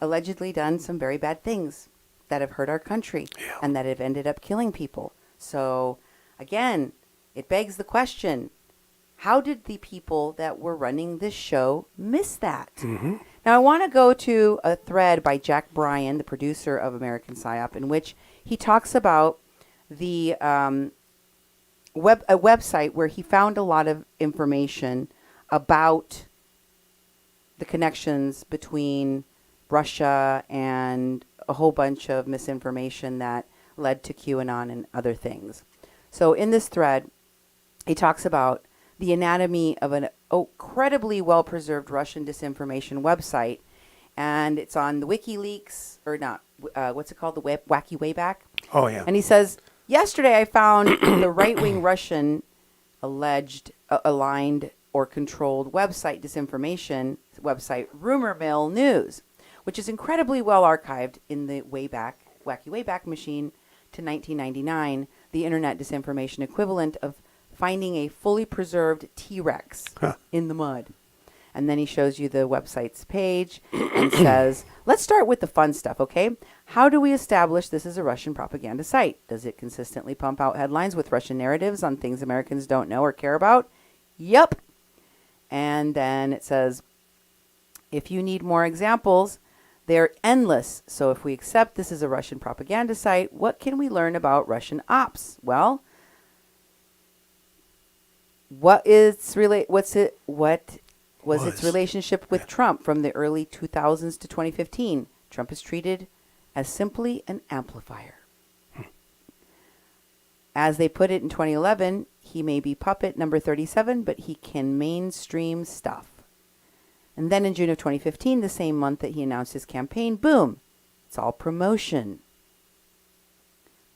allegedly done some very bad things that have hurt our country and that have ended up killing people. So, again, it begs the question, how did the people that were running this show miss that? Now, I want to go to a thread by Jack Bryan, the producer of American PsyOp, in which he talks about the a website where he found a lot of information about the connections between Russia and a whole bunch of misinformation that led to QAnon and other things. So in this thread, he talks about the anatomy of an incredibly well-preserved Russian disinformation website, and it's on the WikiLeaks, or not, what's it called, the Wacky Wayback? Oh, yeah. And he says, yesterday I found the right-wing Russian alleged aligned or controlled website disinformation website Rumor Mill News, which is incredibly well archived in the Wacky Wayback machine to 1999, the internet disinformation equivalent of finding a fully preserved T-Rex in the mud. And then he shows you the website's page and says, let's start with the fun stuff, okay? How do we establish this is a Russian propaganda site? Does it consistently pump out headlines with Russian narratives on things Americans don't know or care about? Yup. And then it says, if you need more examples, they're endless. So if we accept this is a Russian propaganda site, what can we learn about Russian ops? Well, what was its relationship with Trump from the early 2000s to 2015? Trump is treated as simply an amplifier. As they put it in 2011, he may be puppet number 37, but he can mainstream stuff. And then in June of 2015, the same month that he announced his campaign, boom, it's all promotion.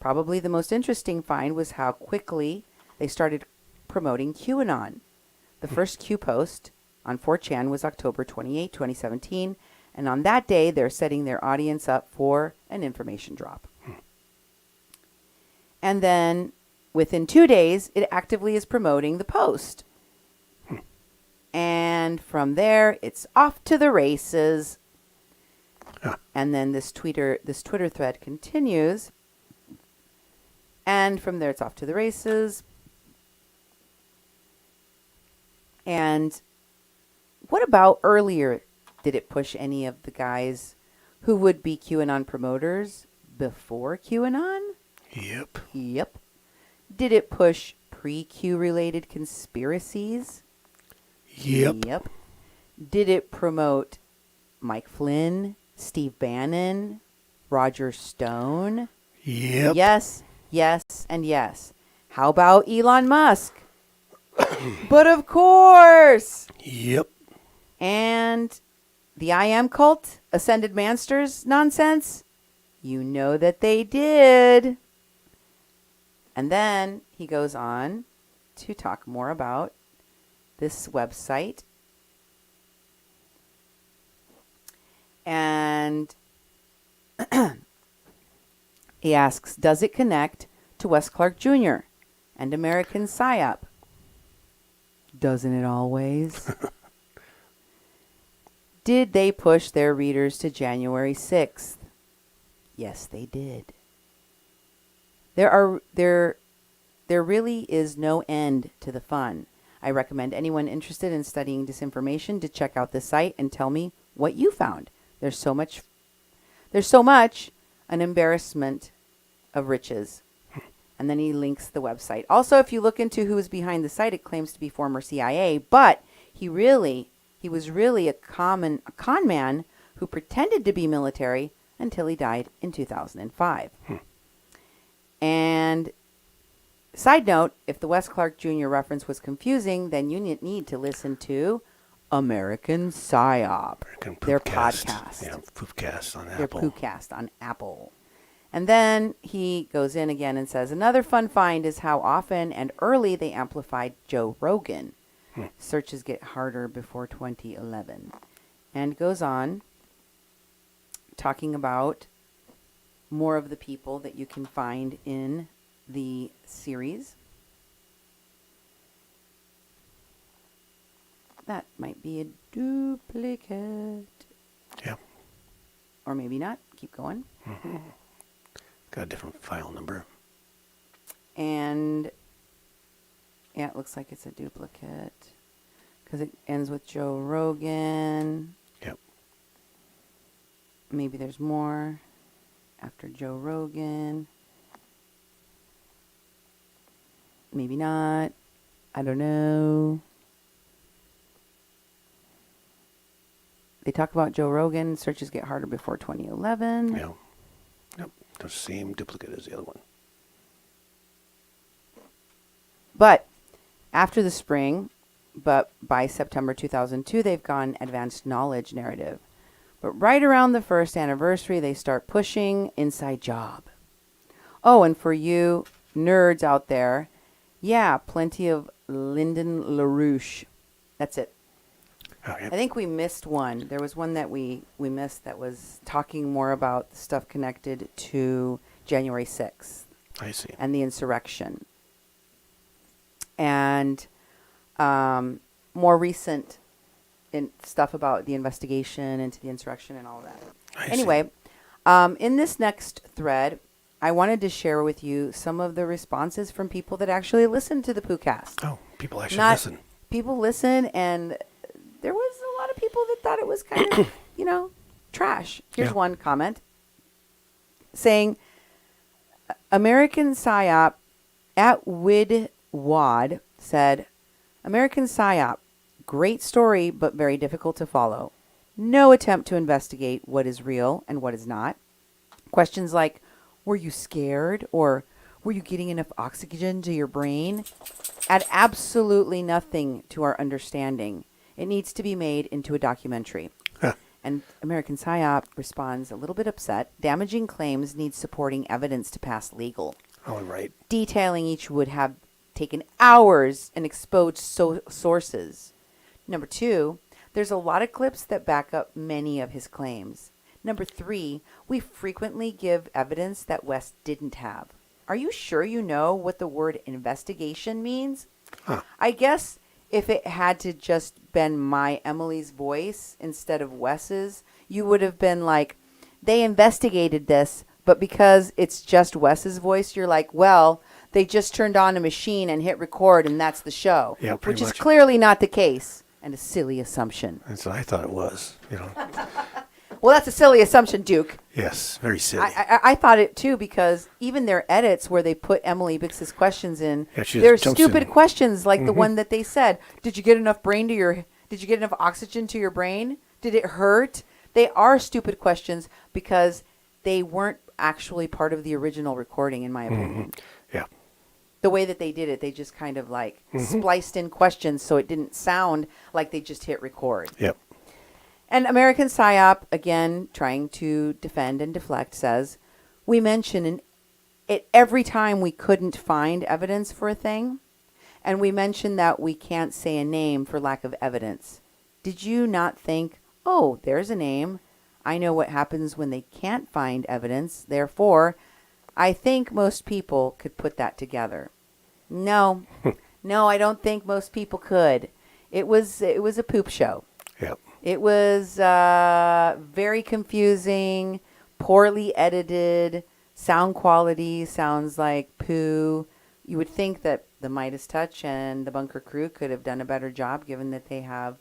Probably the most interesting find was how quickly they started promoting QAnon. The first Q post on 4chan was October 28, 2017, and on that day, they're setting their audience up for an information drop. And then within 2 days, it actively is promoting the post. And from there, it's off to the races. And then this Twitter thread continues. And from there, it's off to the races. And what about earlier? Did it push any of the guys who would be QAnon promoters before QAnon? Yep. Did it push pre-Q related conspiracies? Yep. Did it promote Mike Flynn, Steve Bannon, Roger Stone? Yep. Yes, and yes. How about Elon Musk? But of course. Yep. And the I Am cult, Ascended Mansters nonsense? You know that they did. And then he goes on to talk more about this website. And he asks, does it connect to Wes Clark Jr. and American PsyOp. Doesn't it always? Did they push their readers to January 6th? Yes, they did. There really is no end to the fun. I recommend anyone interested in studying disinformation to check out this site and tell me what you found. There's so much an embarrassment of riches. And then he links the website. Also, if you look into who is behind the site, it claims to be former CIA, but he was really a con man who pretended to be military until he died in 2005. And side note, if the Wes Clark Jr. reference was confusing, then you need to listen to American PsyOp, their podcast. Yeah, Poopcast on Apple. Their Poopcast on Apple. And then he goes in again and says, another fun find is how often and early they amplified Joe Rogan. Searches get harder before 2011. And goes on talking about more of the people that you can find in the series. That might be a duplicate. Yeah. Or maybe not. Keep going. Got a different file number. And yeah, it looks like it's a duplicate because it ends with Joe Rogan. Yep. Maybe there's more after Joe Rogan. Maybe not. I don't know. They talk about Joe Rogan. Searches get harder before 2011. Yeah. Yep. The same duplicate as the other one. But after the spring, but by September 2002, they've gone advanced knowledge narrative. But right around the first anniversary, they start pushing inside job. Oh, and for you nerds out there, yeah, plenty of Lyndon LaRouche. That's it. Oh, yep. I think we missed one. There was one that we missed that was talking more about the stuff connected to January 6th. I see. And the insurrection. And more recent stuff about the investigation into the insurrection and all that. Anyway, in this next thread, I wanted to share with you some of the responses from people that actually listen to the Poocast. Oh, people actually listen. People listen, and there was a lot of people that thought it was kind of, trash. Here's one comment saying, American PsyOp at Widwad said, American PsyOp, great story, but very difficult to follow. No attempt to investigate what is real and what is not. Questions like, were you scared? Or were you getting enough oxygen to your brain? Add absolutely nothing to our understanding. It needs to be made into a documentary. Huh. And American PsyOp responds a little bit upset. Damaging claims need supporting evidence to pass legal. All right. Detailing each would have taken hours and exposed sources. Number 2, there's a lot of clips that back up many of his claims. Number 3, we frequently give evidence that West didn't have. Are you sure you know what the word investigation means? Huh. I guess if it had to just been my Emily's voice instead of Wes's, you would have been like, they investigated this, but because it's just Wes's voice, you're like, well, they just turned on a machine and hit record and that's the show. Yeah, pretty which much. Is clearly not the case and a silly assumption. That's what I thought it was, Well, that's a silly assumption, Duke. Yes, very silly. I thought it too, because even their edits where they put Emily Bix's questions in, she they're jumps stupid in. questions like the one that they said, did you get enough oxygen to your brain? Did it hurt? They are stupid questions because they weren't actually part of the original recording, in my opinion. Yeah. The way that they did it, they just kind of spliced in questions so it didn't sound like they just hit record. Yep. And American PsyOp, again, trying to defend and deflect, says, we mention it every time we couldn't find evidence for a thing. And we mention that we can't say a name for lack of evidence. Did you not think, oh, there's a name. I know what happens when they can't find evidence. Therefore, I think most people could put that together. No, no, I don't think most people could. It was a poop show. Yep. It was very confusing, poorly edited. Sound quality sounds like poo. You would think that the Midas Touch and the Bunker Crew could have done a better job, given that they have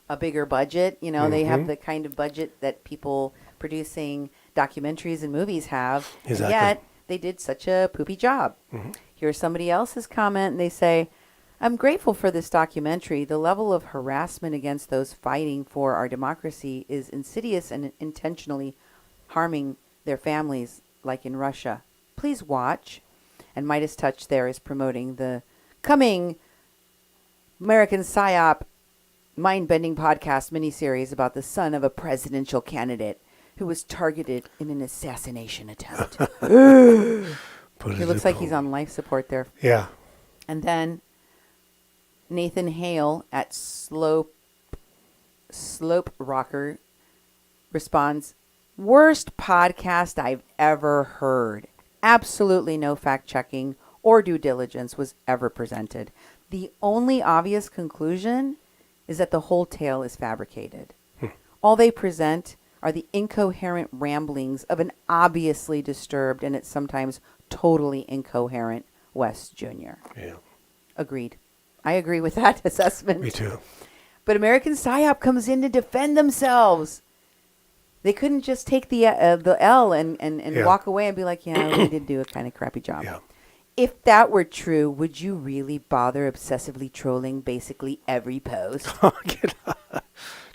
a bigger budget. You know, they have the kind of budget that people producing documentaries and movies have. Exactly. And yet they did such a poopy job. Here's somebody else's comment, and they say, I'm grateful for this documentary. The level of harassment against those fighting for our democracy is insidious and intentionally harming their families, like in Russia. Please watch. And Midas Touch there is promoting the coming American PsyOp mind-bending podcast miniseries about the son of a presidential candidate who was targeted in an assassination attempt. He looks like he's on life support there. Yeah. And then Nathan Hale at Slope Rocker responds, worst podcast I've ever heard. Absolutely no fact-checking or due diligence was ever presented. The only obvious conclusion is that the whole tale is fabricated. All they present are the incoherent ramblings of an obviously disturbed and it's sometimes totally incoherent Wes Jr. Yeah. Agreed. I agree with that assessment. Me too. But American PsyOp comes in to defend themselves. They couldn't just take the L and walk away and be like, yeah, we did do a kind of crappy job. Yeah. If that were true, would you really bother obsessively trolling basically every post?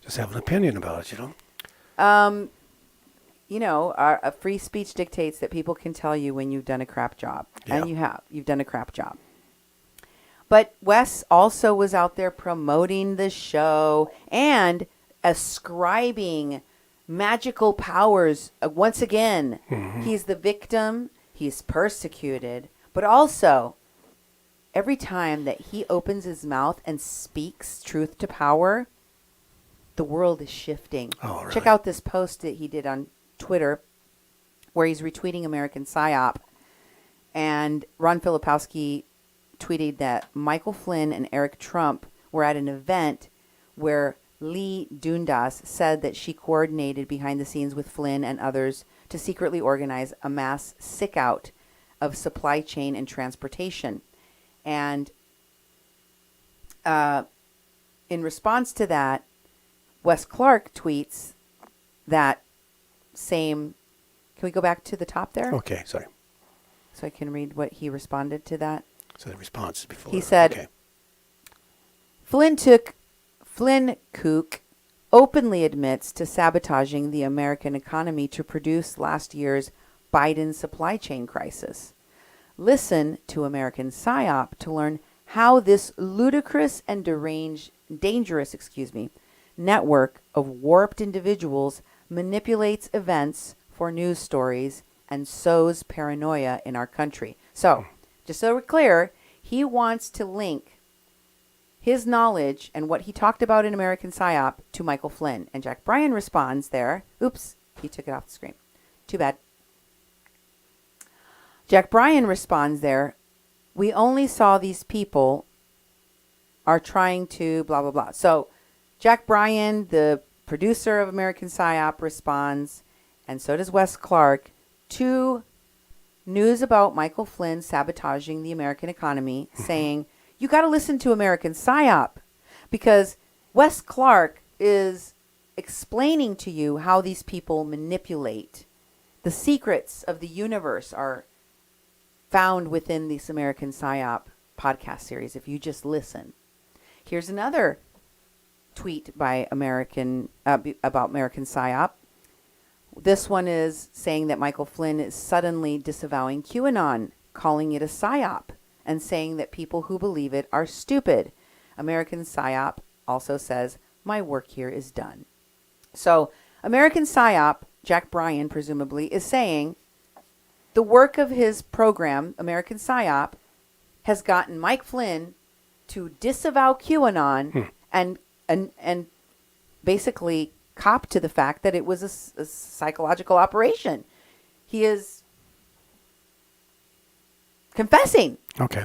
Just have an opinion about it, you know? You know, our free speech dictates that people can tell you when you've done a crap job. Yeah. And you have. You've done a crap job. But Wes also was out there promoting the show and ascribing magical powers. Once again, he's the victim. He's persecuted. But also, every time that he opens his mouth and speaks truth to power, the world is shifting. Oh, really? Check out this post that he did on Twitter where he's retweeting American PsyOp. And Ron Filipowski tweeted that Michael Flynn and Eric Trump were at an event where Lee Dundas said that she coordinated behind the scenes with Flynn and others to secretly organize a mass sick-out of supply chain and transportation. And in response to that, Wes Clark tweets that same... Can we go back to the top there? Okay, sorry. So I can read what he responded to that. So the response is before. He said, okay. Flynn Kook openly admits to sabotaging the American economy to produce last year's Biden supply chain crisis. Listen to American PsyOp to learn how this ludicrous and dangerous network of warped individuals manipulates events for news stories and sows paranoia in our country. So, just so we're clear, he wants to link his knowledge and what he talked about in American PsyOp to Michael Flynn. And Jack Bryan responds there. Oops, he took it off the screen. Too bad. Jack Bryan responds there. We only saw these people are trying to blah, blah, blah. So Jack Bryan, the producer of American PsyOp, responds, and so does Wes Clark, to news about Michael Flynn sabotaging the American economy, saying, you got to listen to American PsyOp, because Wes Clark is explaining to you how these people manipulate. The secrets of the universe are found within this American PsyOp podcast series if you just listen. Here's another tweet by about American PsyOp. This one is saying that Michael Flynn is suddenly disavowing QAnon, calling it a PsyOp, and saying that people who believe it are stupid. American PsyOp also says, my work here is done. So American PsyOp, Jack Bryan presumably, is saying the work of his program, American PsyOp, has gotten Mike Flynn to disavow QAnon and basically cop to the fact that it was a psychological operation. He is confessing. Okay.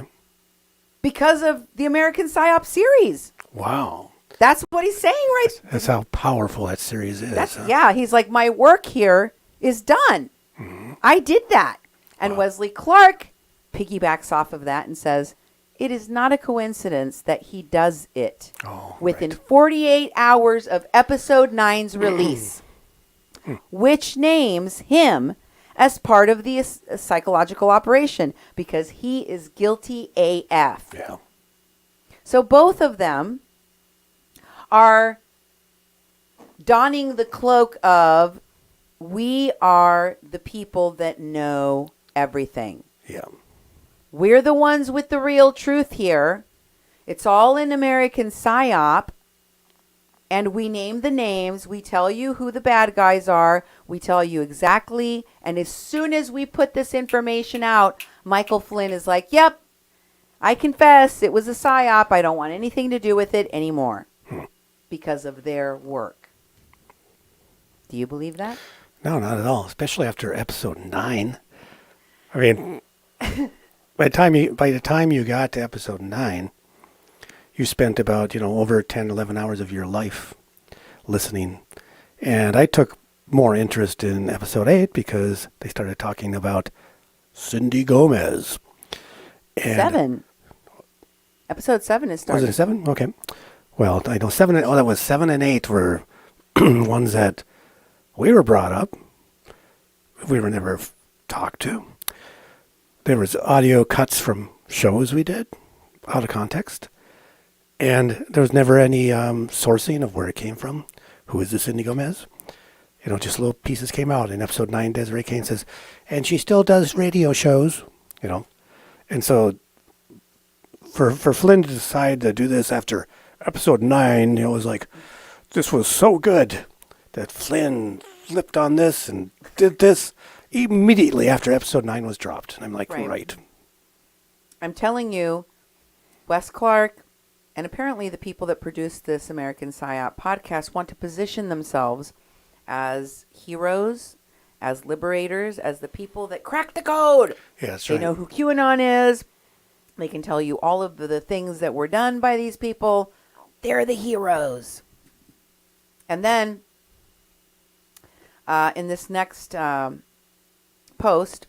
Because of the American PsyOp series. Wow. That's what he's saying, right? That's how powerful that series is. Yeah, he's like, my work here is done. Mm-hmm. I did that. And Wesley Clark piggybacks off of that and says, it is not a coincidence that he does it within 48 hours of episode 9's release, which names him as part of the psychological operation because he is guilty AF. Yeah. So both of them are donning the cloak of, we are the people that know everything. Yeah. We're the ones with the real truth here. It's all in American PsyOp. And we name the names. We tell you who the bad guys are. We tell you exactly. And as soon as we put this information out, Michael Flynn is like, yep, I confess it was a PsyOp. I don't want anything to do with it anymore. Because of their work. Do you believe that? No, not at all. Especially after episode 9. I mean, by the time you got to episode 9, you spent about, over 10, 11 hours of your life listening. And I took more interest in episode 8 because they started talking about Cindy Gomez. And 7. Episode 7 is starting. Was it 7? Okay. Well, I know 7. That was 7 and 8 were ones that we were brought up. We were never talked to. There was audio cuts from shows we did, out of context. And there was never any sourcing of where it came from. Who is this Cindy Gomez? Just little pieces came out. In episode 9, Desiree Kane says, and she still does radio shows, And so for Flynn to decide to do this after episode 9, it was like, this was so good that Flynn flipped on this and did this immediately after episode 9 was dropped. And I'm like, right. I'm telling you, Wes Clark, and apparently the people that produce this American PsyOp podcast want to position themselves as heroes, as liberators, as the people that crack the code. Yeah, that's right. They know who QAnon is. They can tell you all of the things that were done by these people. They're the heroes. And then in this next post,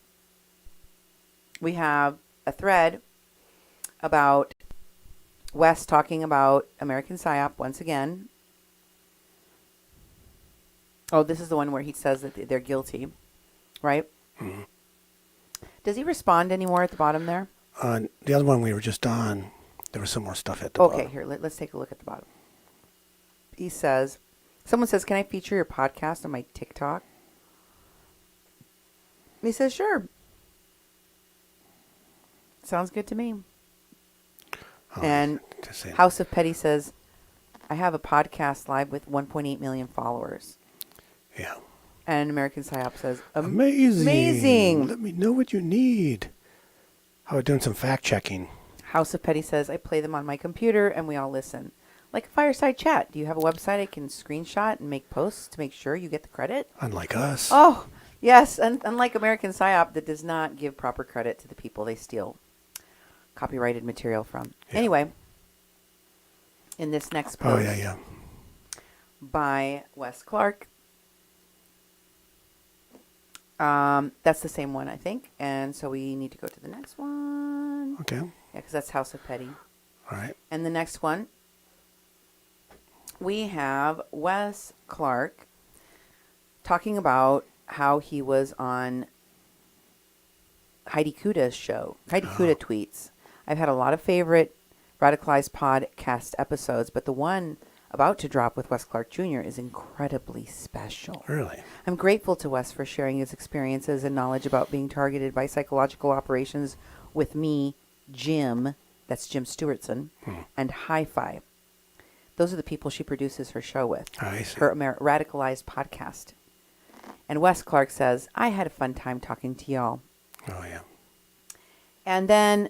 we have a thread about Wes talking about American PsyOp once again. Oh, this is the one where he says that they're guilty, right? Mm-hmm. Does he respond anymore at the bottom there? The other one we were just on, there was some more stuff at the bottom. Okay, here, let's take a look at the bottom. He says, someone says, can I feature your podcast on my TikTok? He says, sure. Sounds good to me. Oh, and House of Petty says, I have a podcast live with 1.8 million followers. Yeah. And American PsyOp says, amazing. Let me know what you need. I was doing some fact checking. House of Petty says, I play them on my computer and we all listen. Like a fireside chat. Do you have a website I can screenshot and make posts to make sure you get the credit? Unlike us. Oh, yes. And unlike American PsyOp that does not give proper credit to the people they steal copyrighted material from. Yeah. Anyway, in this next post by Wes Clark, that's the same one, I think. And so we need to go to the next one. Okay. Yeah, because that's House of Petty. All right. And the next one, we have Wes Clark talking about how he was on Heidi Kuda's show. Heidi Kuda tweets. I've had a lot of favorite Radicalized podcast episodes, but the one about to drop with Wes Clark Jr. is incredibly special. Really? I'm grateful to Wes for sharing his experiences and knowledge about being targeted by psychological operations with me, Jim, that's Jim Stewartson, and Hi-Fi. Those are the people she produces her show with. I see. Her Radicalized podcast. And Wes Clark says, I had a fun time talking to y'all. Oh, yeah. And then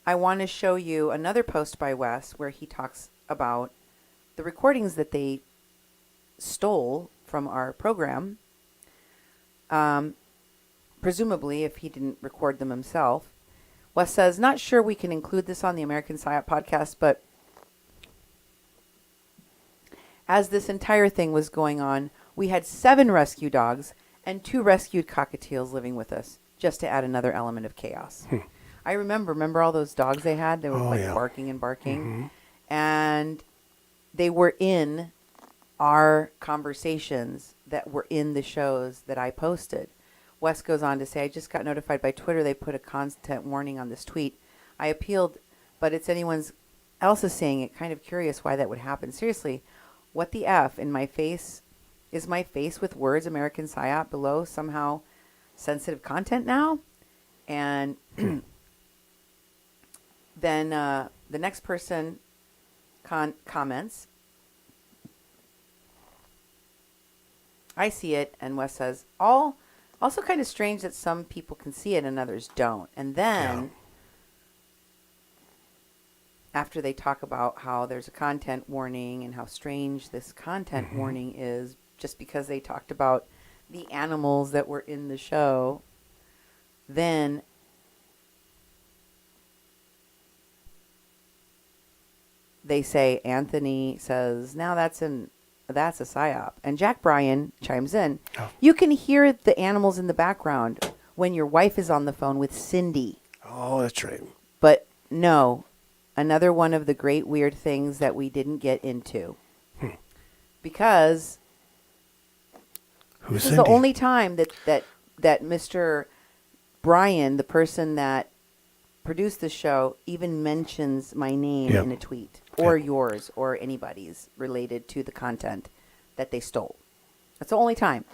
I want to show you another post by Wes where he talks about the recordings that they stole from our program. Presumably, if he didn't record them himself, Wes says, not sure we can include this on the American PsyOp podcast, but as this entire thing was going on, we had 7 rescue dogs and 2 rescued cockatiels living with us, just to add another element of chaos. I remember all those dogs they had? They were barking and barking. Mm-hmm. And they were in our conversations that were in the shows that I posted. Wes goes on to say, I just got notified by Twitter they put a content warning on this tweet. I appealed, but it's anyone else is saying it. Kind of curious why that would happen. Seriously, what the F in my face? Is my face with words American PsyOp below somehow sensitive content now? And then the next person comments, I see it, and Wes says, also kind of strange that some people can see it and others don't. And then, after they talk about how there's a content warning and how strange this content warning is, just because they talked about the animals that were in the show, then they say, Anthony says, now that's a PsyOp. And Jack Bryan chimes in, you can hear the animals in the background when your wife is on the phone with Cindy. Oh, that's right. But no, another one of the great weird things that we didn't get into. Because this is the only time that Mr. Bryan, the person that produced the show, even mentions my name in a tweet, or yours, or anybody's related to the content that they stole. That's the only time.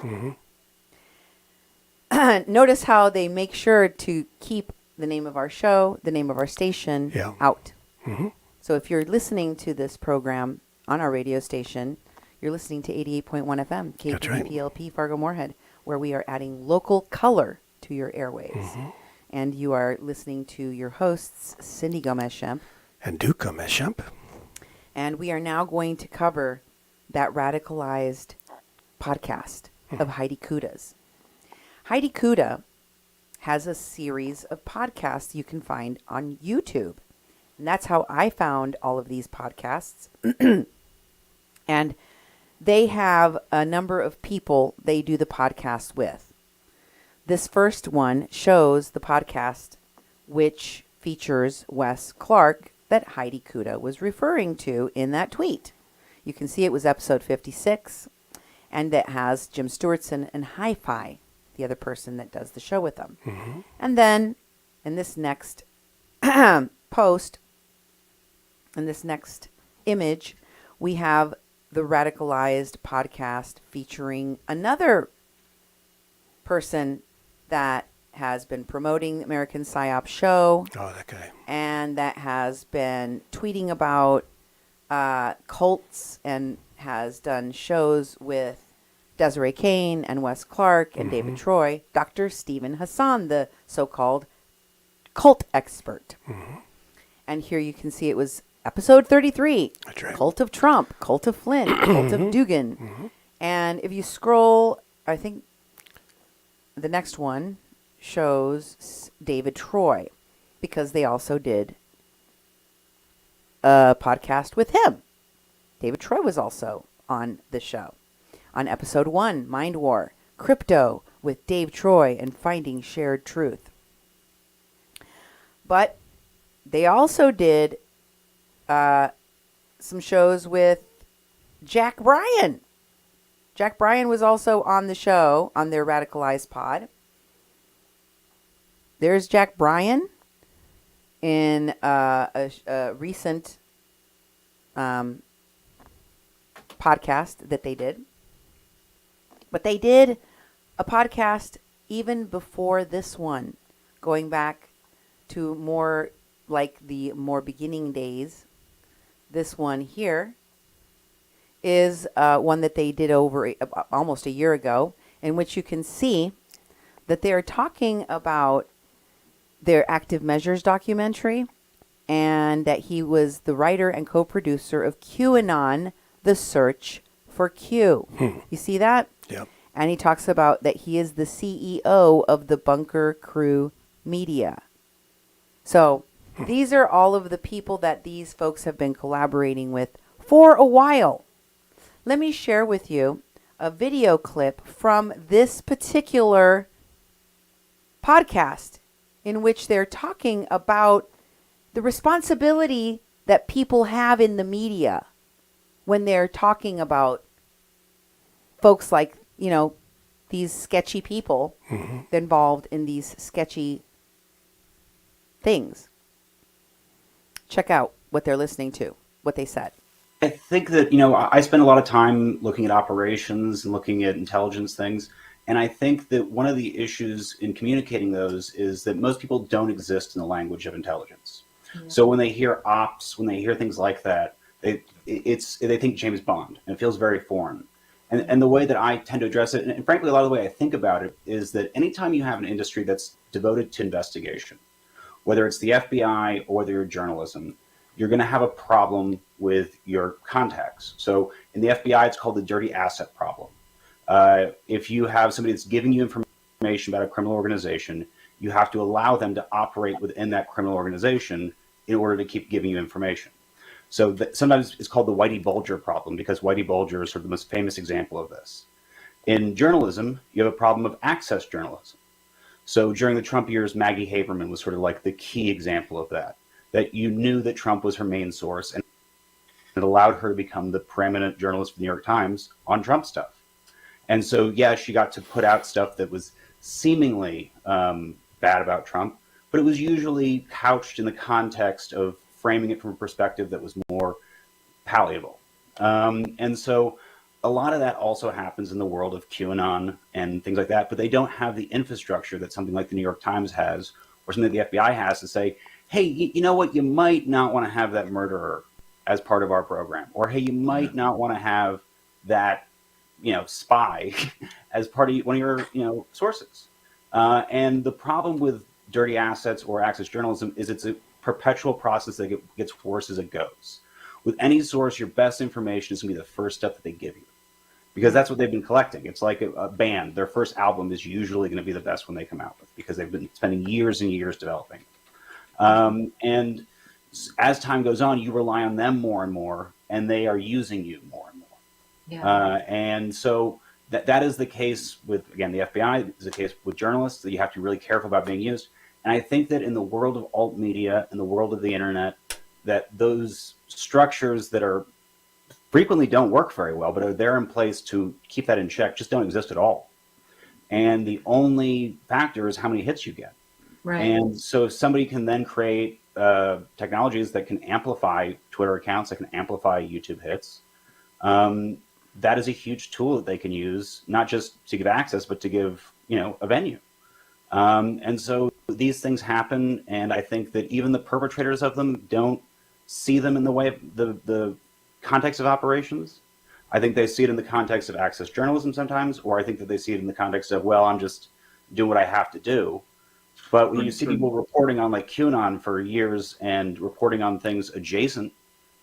Notice how they make sure to keep the name of our show, the name of our station out. So if you're listening to this program on our radio station, you're listening to 88.1 FM, KPPLP Fargo Moorhead, where we are adding local color to your airwaves. And you are listening to your hosts, Cindy Gomez-Schempp. And Duke Gomez-Schempp. And we are now going to cover that radicalized podcast of Heidi Kuda's. Heidi Kuda has a series of podcasts you can find on YouTube. And that's how I found all of these podcasts. And they have a number of people they do the podcast with. This first one shows the podcast which features Wes Clark that Heidi Kuda was referring to in that tweet. You can see it was episode 56, and that has Jim Stewartson and Hi-Fi, the other person that does the show with them. And then in this next post, in this next image, we have the radicalized podcast featuring another person that has been promoting the American PsyOp show. Oh, that guy. And that has been tweeting about cults and has done shows with Desiree Kane and Wes Clark and David Troy. Dr. Stephen Hassan, the so-called cult expert. And here you can see it was episode 33. That's right. Cult of Trump, Cult of Flynn, Cult of Dugan. And if you scroll, I think the next one shows David Troy, because they also did a podcast with him. David Troy was also on the show. On episode 1, Mind War, Crypto with Dave Troy and Finding Shared Truth. But they also did some shows with Jack Bryan. Jack Bryan was also on the show on their Radicalized pod. There's Jack Bryan in a recent podcast that they did. But they did a podcast even before this one, going back to more like the more beginning days. This one here is one that they did over almost a year ago, in which you can see that they're talking about their Active Measures documentary, and that he was the writer and co-producer of QAnon, The Search for Q. You see that? Yep. And he talks about that he is the CEO of the Bunker Crew Media. So these are all of the people that these folks have been collaborating with for a while. Let me share with you a video clip from this particular podcast in which they're talking about the responsibility that people have in the media when they're talking about folks like, these sketchy people involved in these sketchy things. Check out what they're listening to, what they said. I think that, I spend a lot of time looking at operations and looking at intelligence things. And I think that one of the issues in communicating those is that most people don't exist in the language of intelligence. Yeah. So when they hear ops, when they hear things like that, they think James Bond, and it feels very foreign. And the way that I tend to address it, and frankly, a lot of the way I think about it, is that anytime you have an industry that's devoted to investigation, whether it's the FBI or whether you're journalism, you're going to have a problem with your contacts. So in the FBI, it's called the dirty asset problem. If you have somebody that's giving you information about a criminal organization, you have to allow them to operate within that criminal organization in order to keep giving you information. So sometimes it's called the Whitey Bulger problem, because Whitey Bulger is sort of the most famous example of this. In journalism, you have a problem of access journalism. So during the Trump years, Maggie Haberman was sort of like the key example of that you knew that Trump was her main source, and it allowed her to become the preeminent journalist for the New York Times on Trump stuff. And so, yeah, she got to put out stuff that was seemingly bad about Trump, but it was usually couched in the context of framing it from a perspective that was more palatable. And so a lot of that also happens in the world of QAnon and things like that, but they don't have the infrastructure that something like the New York Times has, or something that the FBI has, to say, hey, you know what, you might not want to have that murderer as part of our program, or hey, you might not want to have that spy as part of one of your sources. And the problem with dirty assets or access journalism is it's a perpetual process that gets worse as it goes. With any source, your best information is going to be the first step that they give you, because that's what they've been collecting. It's like a band. Their first album is usually going to be the best one they come out with, because they've been spending years and years developing. And as time goes on, you rely on them more and more, and they are using you more and more. Yeah. And so that is the case with, again, the FBI is the case with journalists, that you have to be really careful about being used. And I think that in the world of alt media, in the world of the internet, that those structures that are frequently don't work very well, but are there in place to keep that in check, just don't exist at all. And the only factor is how many hits you get. Right. And so if somebody can then create technologies that can amplify Twitter accounts, that can amplify YouTube hits, that is a huge tool that they can use, not just to give access, but to give, a venue. And so these things happen, and I think that even the perpetrators of them don't see them in the way of the context of operations. I think they see it in the context of access journalism sometimes, or I think that they see it in the context of, well, I'm just doing what I have to do. But when you see people reporting on like QAnon for years and reporting on things adjacent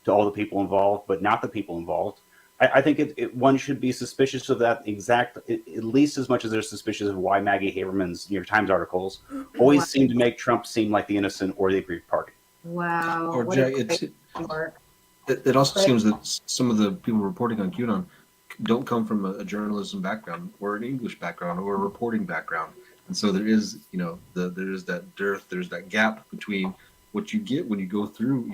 to all the people involved, but not the people involved, I think one should be suspicious of that at least as much as they're suspicious of why Maggie Haberman's New York Times articles always seem to make Trump seem like the innocent or the aggrieved party. Wow. Or Jack, it also seems that some of the people reporting on QAnon don't come from a journalism background or an English background or a reporting background. And so there is, there is that dearth, there's that gap between what you get when you go through,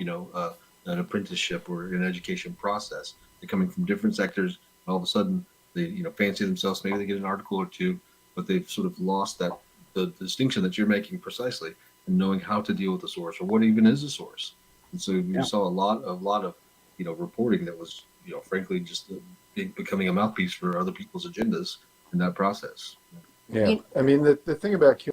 an apprenticeship or an education process. They're coming from different sectors, and all of a sudden they, fancy themselves. Maybe they get an article or two, but they've sort of lost the distinction that you're making precisely, and knowing how to deal with the source or what even is a source. And so we saw a lot of reporting that was, frankly, just becoming a mouthpiece for other people's agendas in that process. Yeah, I mean, the thing about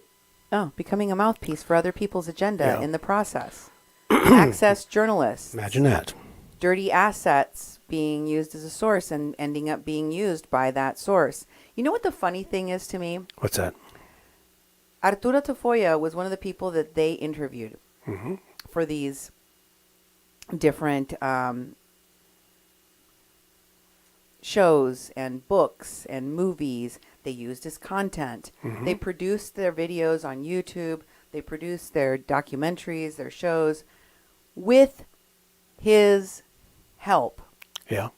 becoming a mouthpiece for other people's agenda in the process. Access journalists. Imagine that. Dirty assets being used as a source and ending up being used by that source. You know what the funny thing is to me? What's that? Arturo Tafoya was one of the people that they interviewed for these different shows and books and movies. They used his content. They produced their videos on YouTube. They produce their documentaries, their shows, with his help. Yeah.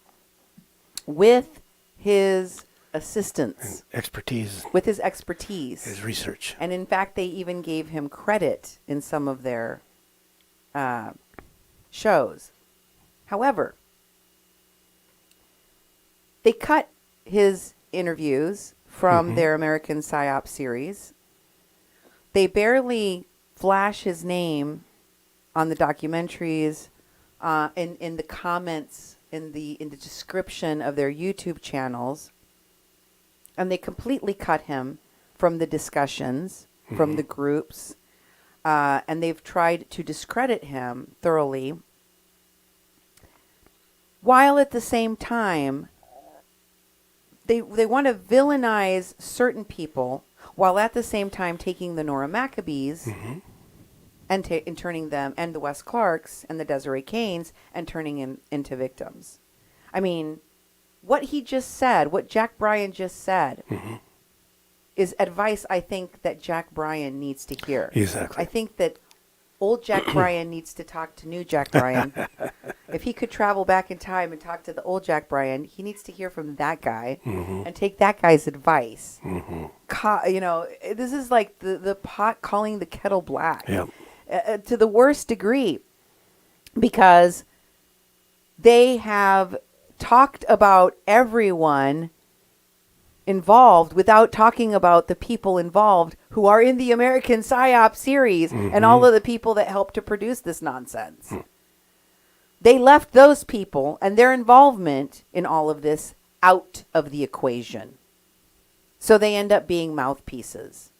With his assistance. And expertise. With his expertise. His research. And in fact, they even gave him credit in some of their shows. However, they cut his interviews from their American PsyOp series. They barely flash his name on the documentaries, in the comments, in the description of their YouTube channels, and they completely cut him from the discussions, from the groups, and they've tried to discredit him thoroughly, while at the same time they want to villainize certain people, while at the same time taking the Nora Maccabees and turning them, and the Wes Clarks and the Desiree Canes, and turning them into victims. I mean, what he just said, what Jack Bryan just said, is advice I think that Jack Bryan needs to hear. Exactly. I think that old Jack Bryan needs to talk to new Jack Bryan. If he could travel back in time and talk to the old Jack Bryan, he needs to hear from that guy and take that guy's advice. This is like the pot calling the kettle black. Yeah. To the worst degree, because they have talked about everyone involved without talking about the people involved who are in the American PsyOp series and all of the people that helped to produce this nonsense. They left those people and their involvement in all of this out of the equation. So they end up being mouthpieces.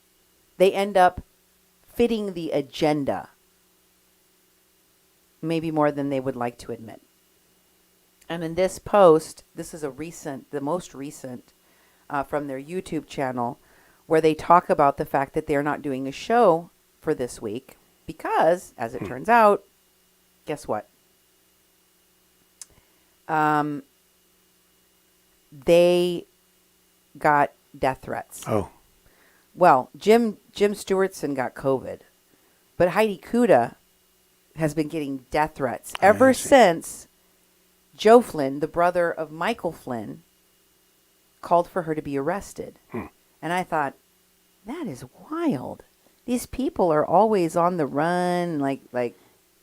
They end up fitting the agenda, maybe more than they would like to admit. And in this post, this is the most recent from their YouTube channel, where they talk about the fact that they're not doing a show for this week because, as it turns out, guess what? They got death threats. Oh. Well, Jim Stewartson got COVID, but Heidi Kuda has been getting death threats ever since Joe Flynn, the brother of Michael Flynn, called for her to be arrested. And I thought, that is wild. These people are always on the run, like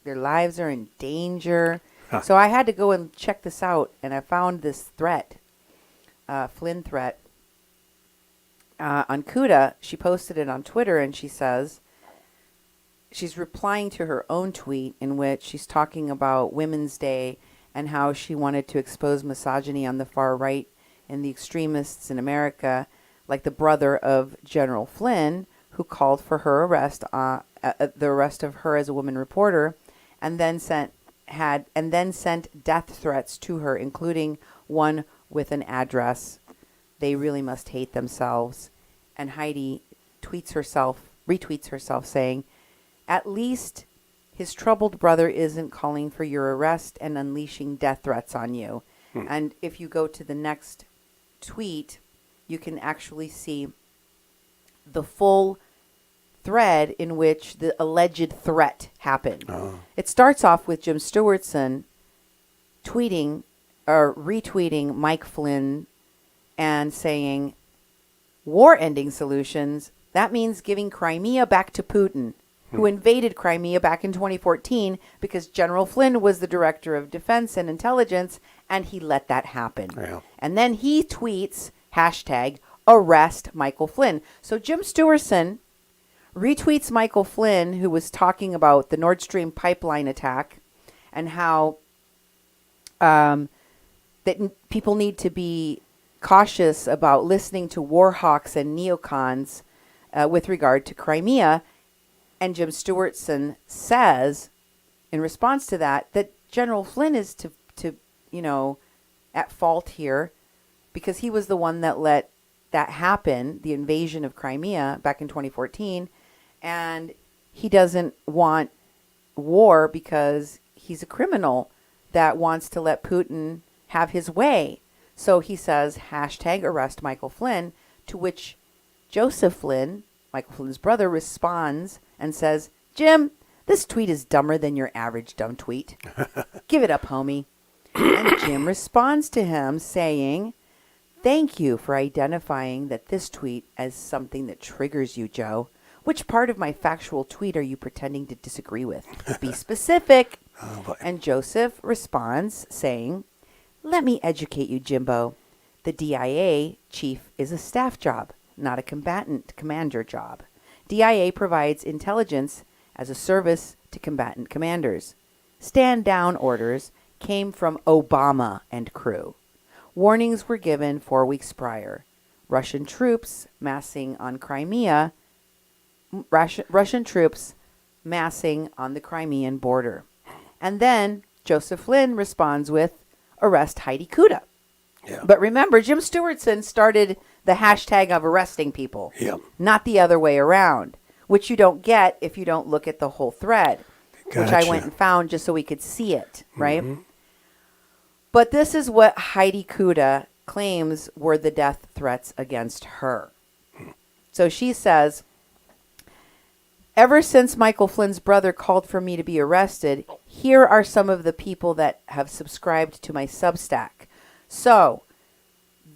their lives are in danger. So I had to go and check this out, and I found this threat, Flynn threat, on Kuda. She posted it on Twitter, and she says she's replying to her own tweet in which she's talking about Women's Day and how she wanted to expose misogyny on the far right and the extremists in America, like the brother of General Flynn, who called for her arrest, the arrest of her as a woman reporter, and then sent death threats to her, including one with an address. They really must hate themselves. And Heidi retweets herself saying, at least his troubled brother isn't calling for your arrest and unleashing death threats on you. And if you go to the next tweet, you can actually see the full thread in which the alleged threat happened. It starts off with Jim Stewartson tweeting or retweeting Mike Flynn and saying, war-ending solutions, that means giving Crimea back to Putin, who invaded Crimea back in 2014 because General Flynn was the director of defense and intelligence, and he let that happen. Yeah. And then he tweets, #arrest Michael Flynn. So Jim Stewartson retweets Michael Flynn, who was talking about the Nord Stream pipeline attack and how that people need to be cautious about listening to war hawks and neocons with regard to Crimea. And Jim Stewartson says, in response to that General Flynn is to at fault here because he was the one that let that happen, the invasion of Crimea back in 2014, and he doesn't want war because he's a criminal that wants to let Putin have his way. So he says, #arrest Michael Flynn, to which Joseph Flynn, Michael Flynn's brother, responds and says, Jim, this tweet is dumber than your average dumb tweet. Give it up, homie. And Jim responds to him saying, thank you for identifying that this tweet as something that triggers you, Joe. Which part of my factual tweet are you pretending to disagree with? Be specific. And Joseph responds saying, let me educate you, Jimbo. The DIA chief is a staff job, not a combatant commander job. DIA provides intelligence as a service to combatant commanders. Stand down orders came from Obama and crew. Warnings were given 4 weeks prior. Russian troops massing on Crimea, Russian troops massing on the Crimean border. And then Joseph Flynn responds with, arrest Heidi Kuda. Yeah. But remember, Jim Stewartson started the hashtag of arresting people, not the other way around, which you don't get if you don't look at the whole thread, which I went and found just so we could see it, right? Mm-hmm. But this is what Heidi Kuda claims were the death threats against her. So she says, ever since Michael Flynn's brother called for me to be arrested, here are some of the people that have subscribed to my Substack. So,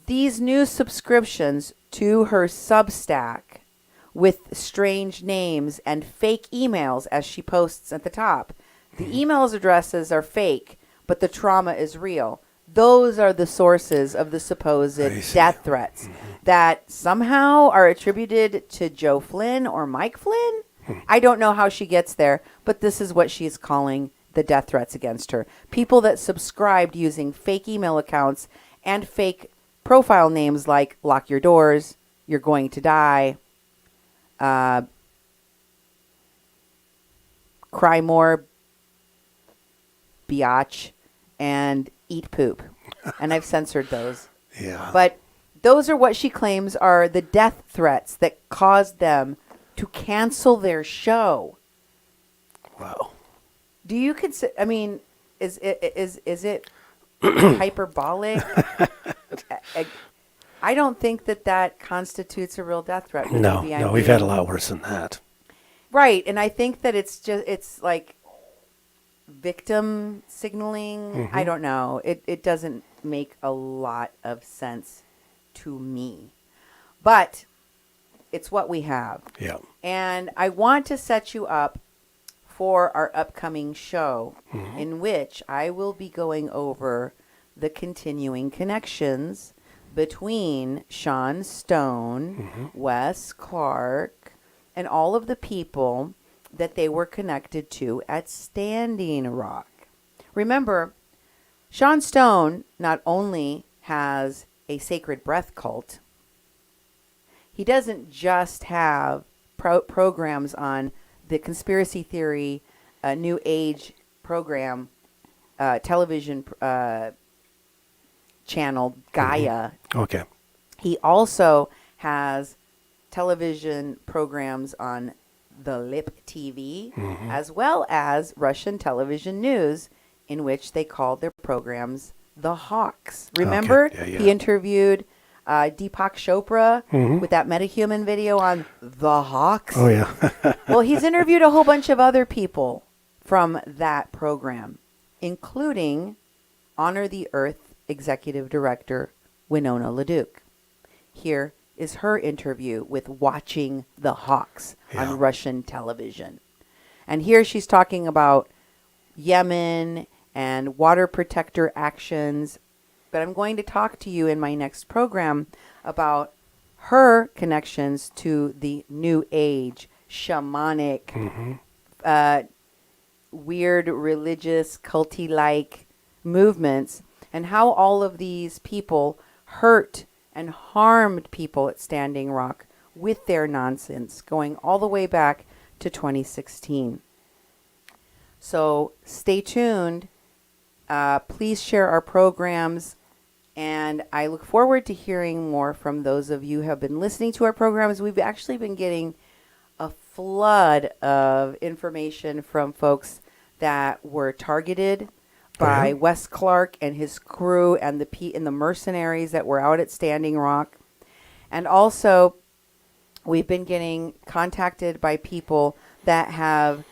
these new subscriptions to her Substack with strange names and fake emails, as she posts at the top. The emails addresses are fake, but the trauma is real. Those are the sources of the supposed death threats that somehow are attributed to Joe Flynn or Mike Flynn. I don't know how she gets there, but this is what she's calling the death threats against her. People that subscribed using fake email accounts and fake profile names like Lock Your Doors, You're Going to Die, Cry More, Biatch, and Eat Poop. And I've censored those. Yeah. But those are what she claims are the death threats that caused them to cancel their show. Wow. Do you consider? I mean, is it hyperbolic? I don't think that constitutes a real death threat. No, we've had a lot worse than that. Right, and I think that it's like victim signaling. Mm-hmm. I don't know. It doesn't make a lot of sense to me, but it's what we have. Yeah. And I want to set you up for our upcoming show, in which I will be going over the continuing connections between Sean Stone, Wes Clark, and all of the people that they were connected to at Standing Rock. Remember, Sean Stone not only has a sacred breath cult, he doesn't just have programs on the conspiracy theory, New Age program, television channel, Gaia. Okay. He also has television programs on the Lip TV, as well as Russian television news, in which they called their programs the Hawks. Remember, he interviewed Deepak Chopra with that metahuman video on the Hawks. Oh, yeah. Well, he's interviewed a whole bunch of other people from that program, including Honor the Earth Executive Director Winona LaDuke. Here is her interview with Watching the Hawks on Russian television. And here she's talking about Yemen and water protector actions. But I'm going to talk to you in my next program about her connections to the New Age, shamanic, weird religious, culty-like movements, and how all of these people hurt and harmed people at Standing Rock with their nonsense, going all the way back to 2016. So stay tuned. Please share our programs. And I look forward to hearing more from those of you who have been listening to our programs. We've actually been getting a flood of information from folks that were targeted by Wes Clark and his crew and the mercenaries that were out at Standing Rock. And also we've been getting contacted by people that have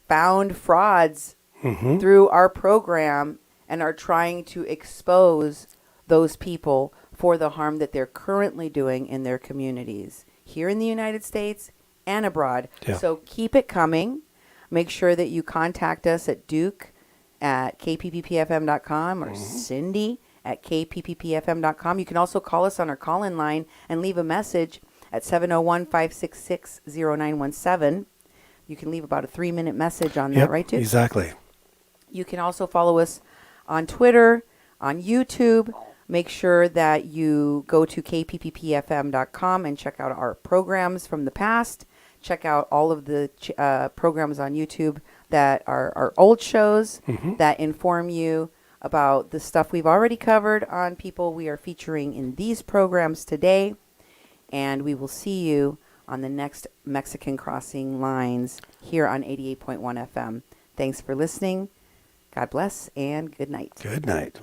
found frauds through our program and are trying to expose those people for the harm that they're currently doing in their communities here in the United States and abroad. Yeah. So keep it coming. Make sure that you contact us at Duke at kpppfm.com or Cindy at kpppfm.com. You can also call us on our call-in line and leave a message at 701-566-0917. You can leave about a 3-minute message on that, right, Duke? Exactly. You can also follow us on Twitter, on YouTube. Make sure that you go to kpppfm.com and check out our programs from the past. Check out all of the programs on YouTube that are old shows that inform you about the stuff we've already covered on people we are featuring in these programs today. And we will see you on the next Mexican Crossing Lines here on 88.1 FM. Thanks for listening. God bless and good night. Good night.